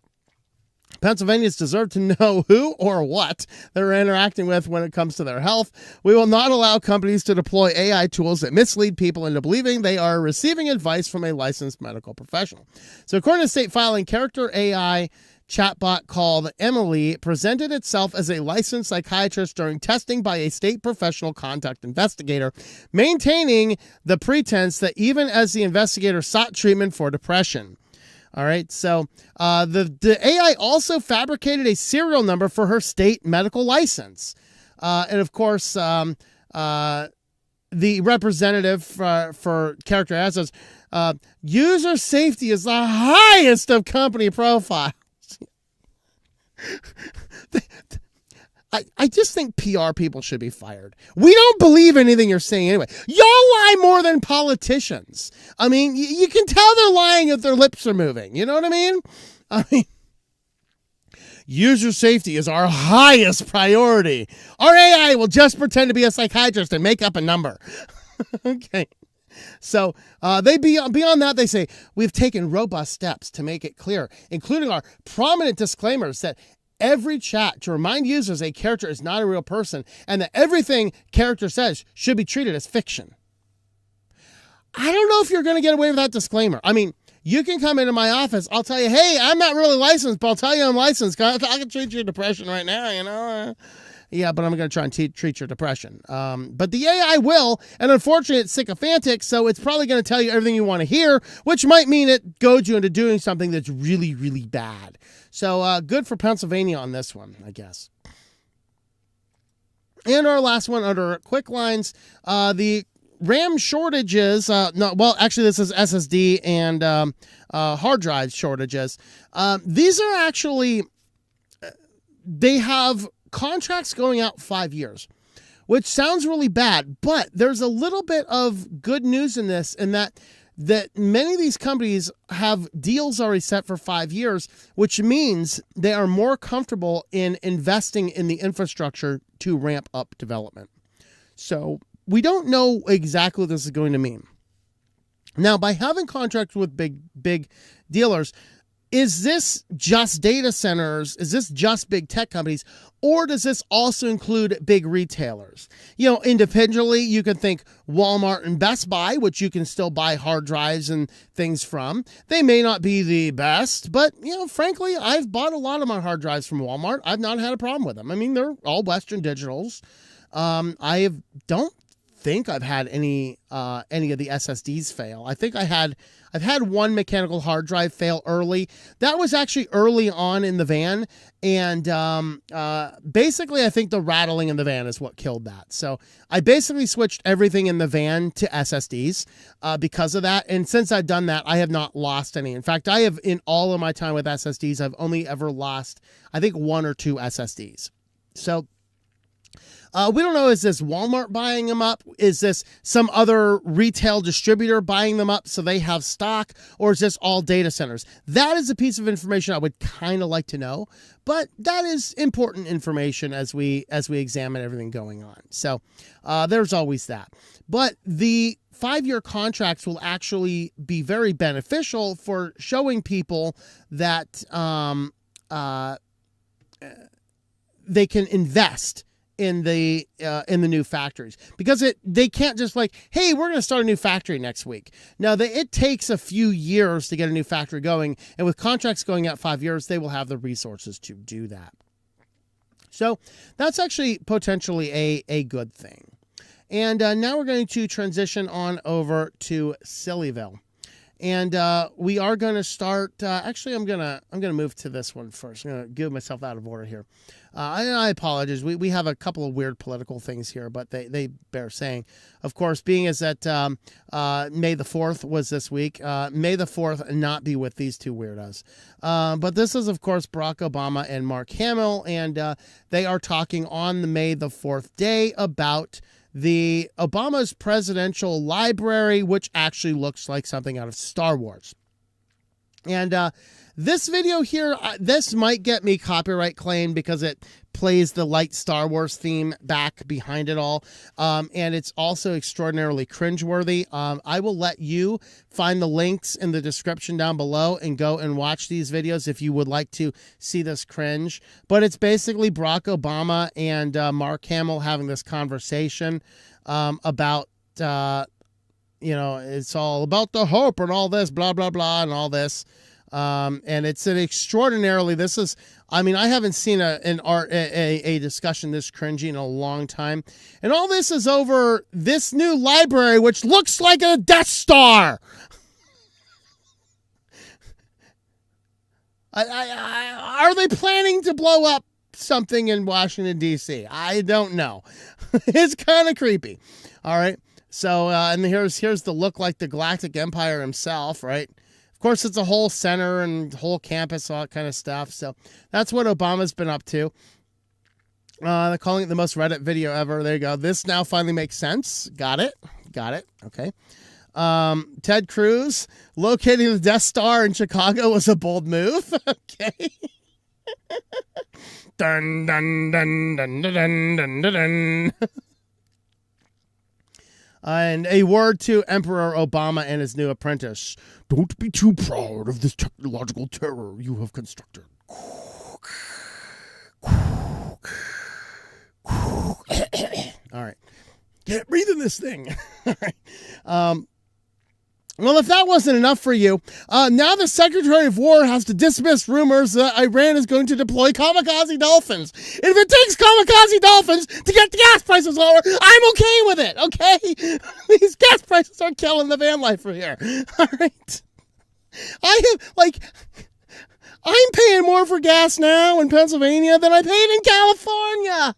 A: Pennsylvanians deserve to know who or what they're interacting with when it comes to their health. We will not allow companies to deploy AI tools that mislead people into believing they are receiving advice from a licensed medical professional. So according to state filing, character AI chatbot called Emily presented itself as a licensed psychiatrist during testing by a state professional conduct investigator, maintaining the pretense that even as the investigator sought treatment for depression. All right, so the AI also fabricated a serial number for her state medical license. And of course, the representative for character AI says, user safety is the highest of company profiles. I just think PR people should be fired. We don't believe anything you're saying anyway. Y'all lie more than politicians. I mean, you can tell they're lying if their lips are moving. You know what I mean? I mean, user safety is our highest priority. Our AI will just pretend to be a psychiatrist and make up a number. Okay. So beyond that, they say, we've taken robust steps to make it clear, including our prominent disclaimers that every chat to remind users a character is not a real person and that everything character says should be treated as fiction. I don't know if you're going to get away with that disclaimer. I mean, you can come into my office. I'll tell you, hey, I'm not really licensed, but I'll tell you I'm licensed. I can treat your depression right now, you know. Yeah, but I'm going to try and treat your depression. But the AI will, and unfortunately it's sycophantic, so it's probably going to tell you everything you want to hear, which might mean it goads you into doing something that's really, really bad. So good for Pennsylvania on this one, I guess. And our last one under QuickLines, the RAM shortages. Actually, this is SSD and hard drive shortages. These are actually, they have contracts going out 5 years, which sounds really bad, but there's a little bit of good news in this, in that many of these companies have deals already set for 5 years, which means they are more comfortable in investing in the infrastructure to ramp up development. So we don't know exactly what this is going to mean. Now, by having contracts with big dealers, is this just data centers? Is this just big tech companies? Or does this also include big retailers? You know, individually, you can think Walmart and Best Buy, which you can still buy hard drives and things from. They may not be the best, but, you know, frankly, I've bought a lot of my hard drives from Walmart. I've not had a problem with them. I mean, they're all Western Digitals. Don't think I've had any of the SSDs fail. I think I've had one mechanical hard drive fail early. That was actually early on in the van, and basically I think the rattling in the van is what killed that. So I basically switched everything in the van to SSDs because of that, and since I've done that, I have not lost any. In fact, I have, in all of my time with SSDs, I've only ever lost, I think, 1 or 2 SSDs. So we don't know, is this Walmart buying them up? Is this some other retail distributor buying them up so they have stock? Or is this all data centers? That is a piece of information I would kind of like to know, but that is important information as we examine everything going on. So there's always that. But the 5-year contracts will actually be very beneficial for showing people that they can invest in the new factories, because they can't just like, hey, we're going to start a new factory next week. No, it takes a few years to get a new factory going, and with contracts going out 5 years, they will have the resources to do that. So that's actually potentially a good thing. And now we're going to transition on over to SillyVille. And we are going to start. Actually, I'm gonna move to this one first. I'm gonna give myself out of order here. I apologize. We have a couple of weird political things here, but they bear saying. Of course, being as that May the 4th was this week. May the 4th not be with these two weirdos. But this is, of course, Barack Obama and Mark Hamill, and they are talking on the May the 4th day about the Obama's presidential library, which actually looks like something out of Star Wars. And this video here, this might get me copyright claimed because it plays the light Star Wars theme back behind it all. And it's also extraordinarily cringeworthy. I will let you find the links in the description down below and go and watch these videos if you would like to see this cringe. But it's basically Barack Obama and Mark Hamill having this conversation about, you know, it's all about the hope and all this, blah, blah, blah, and all this. And it's an extraordinarily, this is, I mean, I haven't seen a discussion this cringy in a long time. And all this is over this new library, which looks like a Death Star. Are they planning to blow up something in Washington, D.C.? I don't know. It's kind of creepy. All right. So, and here's the look like the Galactic Empire himself, right? Of course, it's a whole center and whole campus, all that kind of stuff. So that's what Obama's been up to. They're calling it the most Reddit video ever. There you go. This now finally makes sense. Got it. Okay. Ted Cruz locating the Death Star in Chicago was a bold move. Okay. Dun, dun, dun, dun, dun, dun, dun, dun. And a word to Emperor Obama and his new apprentice. Don't be too proud of this technological terror you have constructed. All right. Can't breathe in this thing. All right. Well, if that wasn't enough for you, now the Secretary of War has to dismiss rumors that Iran is going to deploy kamikaze dolphins. And if it takes kamikaze dolphins to get the gas prices lower, I'm okay with it, okay? These gas prices are killing the van life for here. All right. I'm paying more for gas now in Pennsylvania than I paid in California.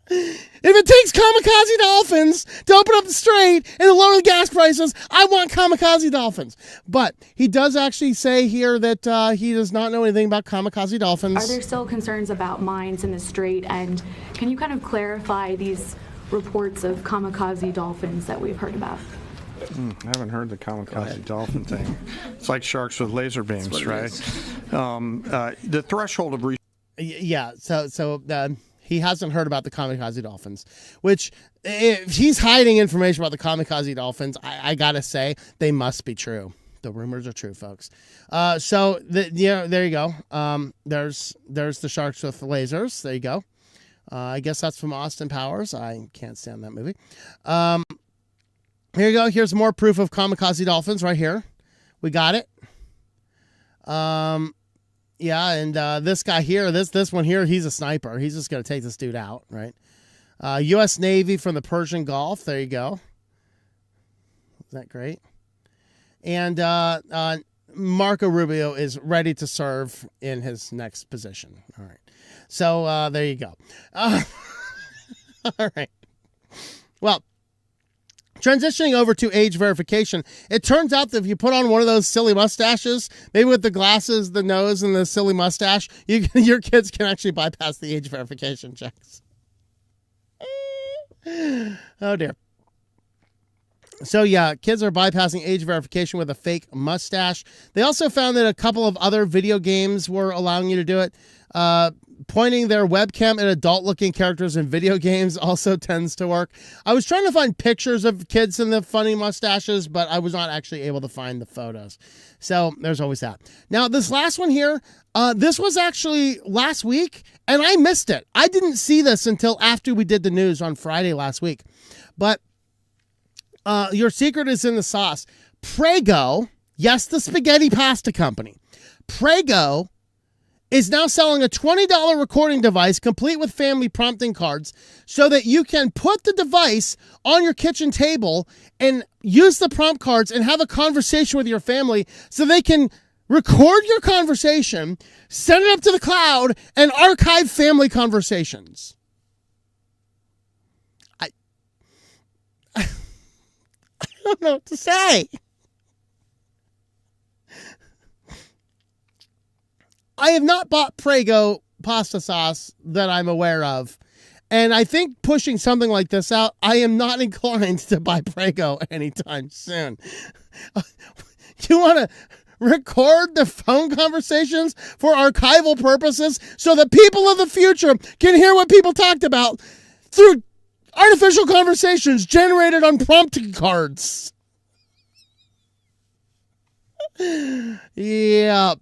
A: If it takes kamikaze dolphins to open up the strait and to lower the gas prices, I want kamikaze dolphins. But he does actually say here that he does not know anything about kamikaze dolphins.
B: Are there still concerns about mines in the strait? And can you kind of clarify these reports of kamikaze dolphins that we've heard about?
C: I haven't heard the kamikaze dolphin thing. It's like sharks with laser beams, right? The threshold of...
A: Yeah, so he hasn't heard about the kamikaze dolphins, which if he's hiding information about the kamikaze dolphins, I gotta say they must be true. The rumors are true, folks. So there you go. There's the sharks with lasers. There you go. I guess that's from Austin Powers. I can't stand that movie. Here you go. Here's more proof of kamikaze dolphins right here. We got it. Yeah, and this guy here, this one here, he's a sniper. He's just going to take this dude out, right? U.S. Navy from the Persian Gulf. There you go. Isn't that great? And Marco Rubio is ready to serve in his next position. All right. So there you go. All right. Well, transitioning over to age verification, it turns out that if you put on one of those silly mustaches, maybe with the glasses, the nose, and the silly mustache, your kids can actually bypass the age verification checks. Oh, dear. So, yeah, kids are bypassing age verification with a fake mustache. They also found that a couple of other video games were allowing you to do it. Pointing their webcam at adult-looking characters in video games also tends to work. I was trying to find pictures of kids in the funny mustaches, but I was not actually able to find the photos. So there's always that. Now, this last one here, this was actually last week, and I missed it. I didn't see this until after we did the news on Friday last week. But your secret is in the sauce. Prego, yes, the spaghetti pasta company. Prego is now selling a $20 recording device complete with family prompting cards so that you can put the device on your kitchen table and use the prompt cards and have a conversation with your family so they can record your conversation, send it up to the cloud, and archive family conversations. I don't know what to say. I have not bought Prego pasta sauce that I'm aware of. And I think pushing something like this out, I am not inclined to buy Prego anytime soon. You want to record the phone conversations for archival purposes so that people of the future can hear what people talked about through artificial conversations generated on prompting cards. Yeah.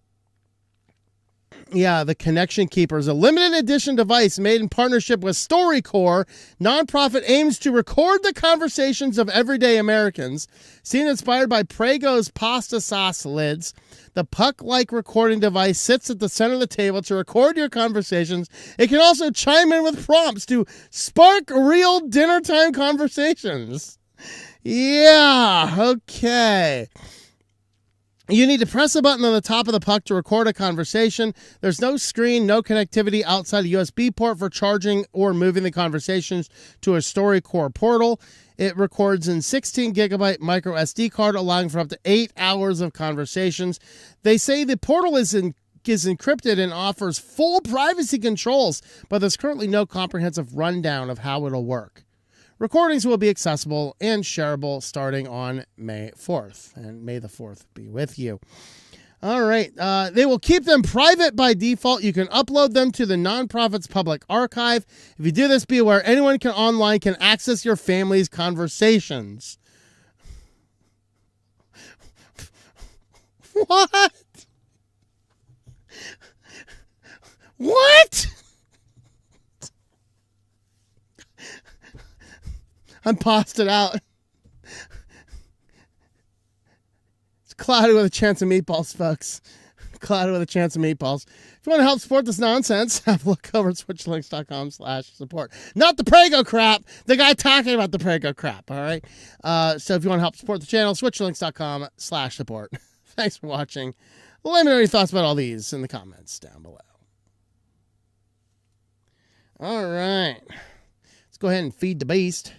A: Yeah, the Connection Keeper is a limited edition device made in partnership with StoryCorps. Nonprofit aims to record the conversations of everyday Americans. Seen inspired by Prego's pasta sauce lids, the puck-like recording device sits at the center of the table to record your conversations. It can also chime in with prompts to spark real dinner time conversations. Yeah, okay. You need to press a button on the top of the puck to record a conversation. There's no screen, no connectivity outside a USB port for charging or moving the conversations to a StoryCorps portal. It records in 16 gigabyte micro SD card, allowing for up to 8 hours of conversations. They say the portal is encrypted and offers full privacy controls, but there's currently no comprehensive rundown of how it'll work. Recordings will be accessible and shareable starting on May 4th. And may the 4th be with you. All right. They will keep them private by default. You can upload them to the nonprofit's public archive. If you do this, be aware anyone online can access your family's conversations. What? What? I'm paused it out. It's cloudy with a chance of meatballs, folks. Cloudy with a chance of meatballs. If you want to help support this nonsense, have a look over at switchedtolinux.com/support. Not the Prego crap. The guy talking about the Prego crap, all right? So if you want to help support the channel, switchedtolinux.com/support. Thanks for watching. Let me know your thoughts about all these in the comments down below. All right. Let's go ahead and feed the beast.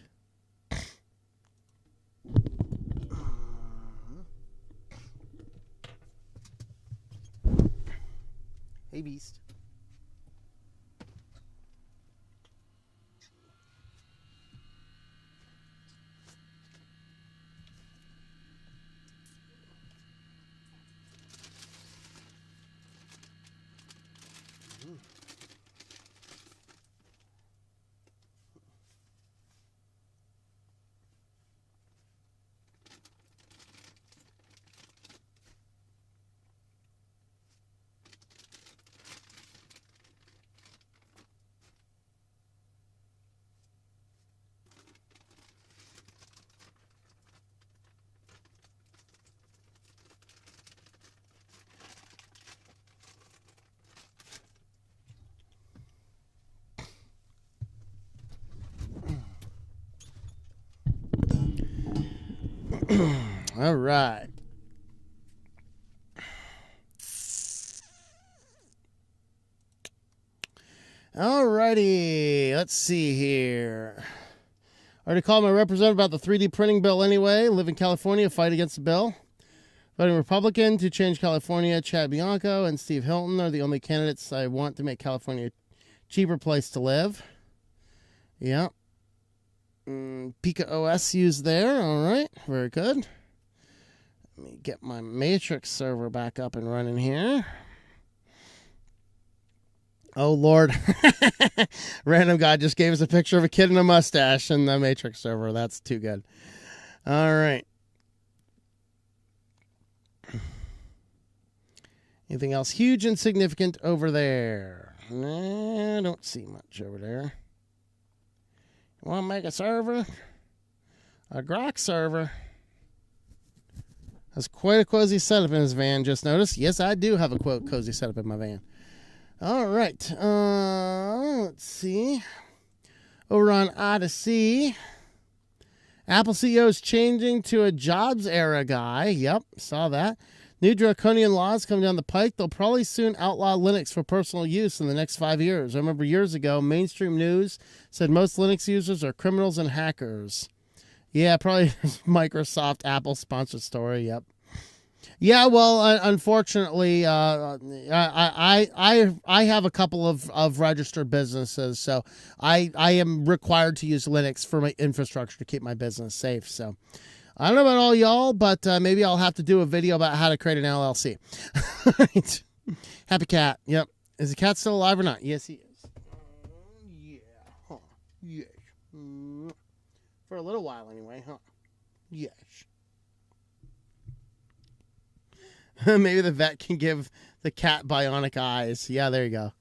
A: Hey, beast. All right. All righty. Let's see here. I already called my representative about the 3D printing bill anyway. Live in California, fight against the bill. Voting Republican to change California. Chad Bianco and Steve Hilton are the only candidates I want to make California a cheaper place to live. Yeah. Pika OS used there. All right. Very good. Let me get my Matrix server back up and running here. Oh, Lord. Random guy just gave us a picture of a kid in a mustache in the Matrix server. That's too good. All right. Anything else huge and significant over there? Nah, I don't see much over there. You want to make a server? A Grok server. Has quite a cozy setup in his van, just noticed. Yes, I do have a cozy setup in my van. All right. Let's see. Over on Odyssey, Apple CEO is changing to a jobs era guy. Yep, saw that. New draconian laws coming down the pike. They'll probably soon outlaw Linux for personal use in the next 5 years. I remember years ago, mainstream news said most Linux users are criminals and hackers. Yeah, probably Microsoft, Apple sponsored story. Yep. Yeah, well, unfortunately, I have a couple of registered businesses, so I am required to use Linux for my infrastructure to keep my business safe. So I don't know about all y'all, but maybe I'll have to do a video about how to create an LLC. Right. Happy Cat. Yep. Is the cat still alive or not? Yes, he is. Yeah. Huh. Yes. For a little while anyway, huh? Yes. Maybe the vet can give the cat bionic eyes. Yeah, there you go.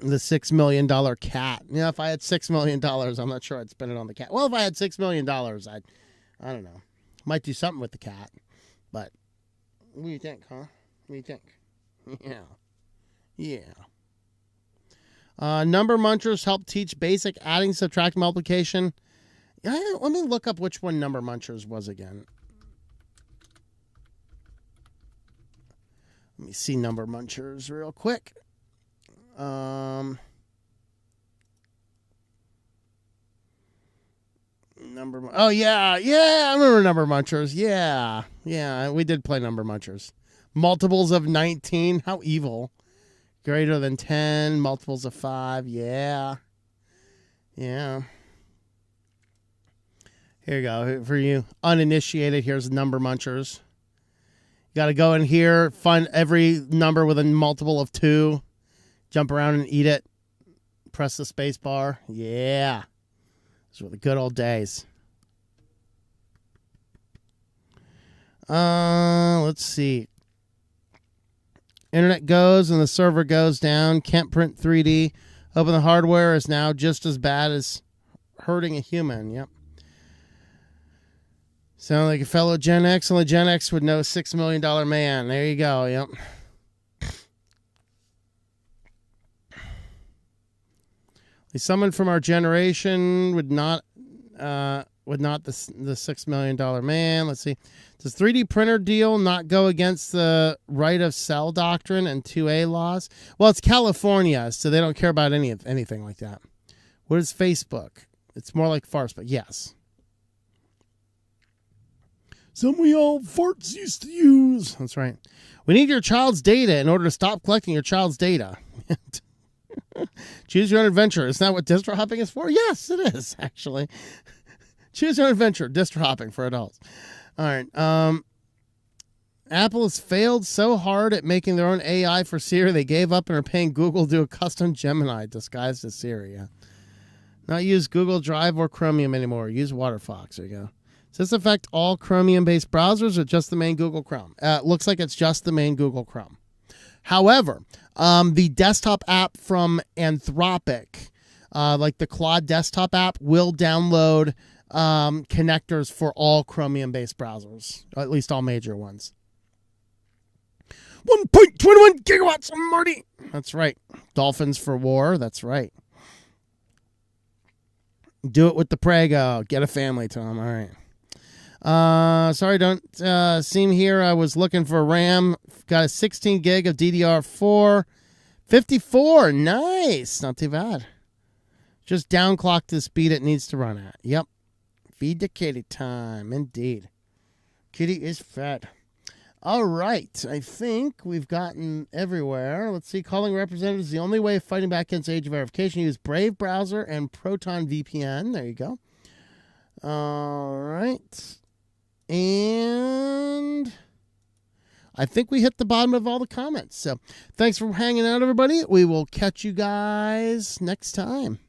A: The $6 million cat. Yeah, if I had $6 million, I'm not sure I'd spend it on the cat. Well, if I had $6 million, I don't know. Might do something with the cat. But what do you think, huh? What do you think? Yeah. Yeah. Number munchers help teach basic adding, subtract, multiplication. Let me look up which one number munchers was again. Let me see number munchers real quick. I remember number munchers. Yeah, we did play number munchers. Multiples of 19, how evil. Greater than 10, multiples of 5, yeah. Here you go. For you uninitiated, here's number munchers. You got to go in here, find every number with a multiple of 2, jump around and eat it, press the space bar. Yeah. Those were the good old days. Let's see. Internet goes and the server goes down. Can't print 3D. Open the hardware is now just as bad as hurting a human. Yep. Sound like a fellow Gen X. Only Gen X would know $6 Million Man. There you go. Yep. Someone from our generation would not the $6 Million Man. Let's see. Does 3D printer deal not go against the right of cell doctrine and 2A laws? Well, it's California, so they don't care about anything like that. What is Facebook? It's more like farce, but yes. Some we all farts used to use. That's right. We need your child's data in order to stop collecting your child's data. Choose your own adventure. Isn't that what distro hopping is for? Yes, it is, actually. Choose your own adventure. Distro hopping for adults. All right. Apple has failed so hard at making their own AI for Siri, they gave up and are paying Google to do a custom Gemini disguised as Siri. Yeah. Not use Google Drive or Chromium anymore. Use Waterfox. There you go. Does this affect all Chromium-based browsers or just the main Google Chrome? Looks like it's just the main Google Chrome. However, the desktop app from Anthropic, like the Claude desktop app, will download connectors for all Chromium-based browsers, at least all major ones. 1.21 gigawatts, Marty. That's right. Dolphins for war. That's right. Do it with the Prego. Get a family, Tom. All right. Sorry, don't seem here. I was looking for RAM. Got a 16 gig of DDR4. 54. Nice. Not too bad. Just downclock the speed it needs to run at. Yep. Feed the kitty time. Indeed. Kitty is fed. All right. I think we've gotten everywhere. Let's see. Calling representatives is the only way of fighting back against age verification. Use Brave Browser and Proton VPN. There you go. All right. And I think we hit the bottom of all the comments. So thanks for hanging out, everybody. We will catch you guys next time.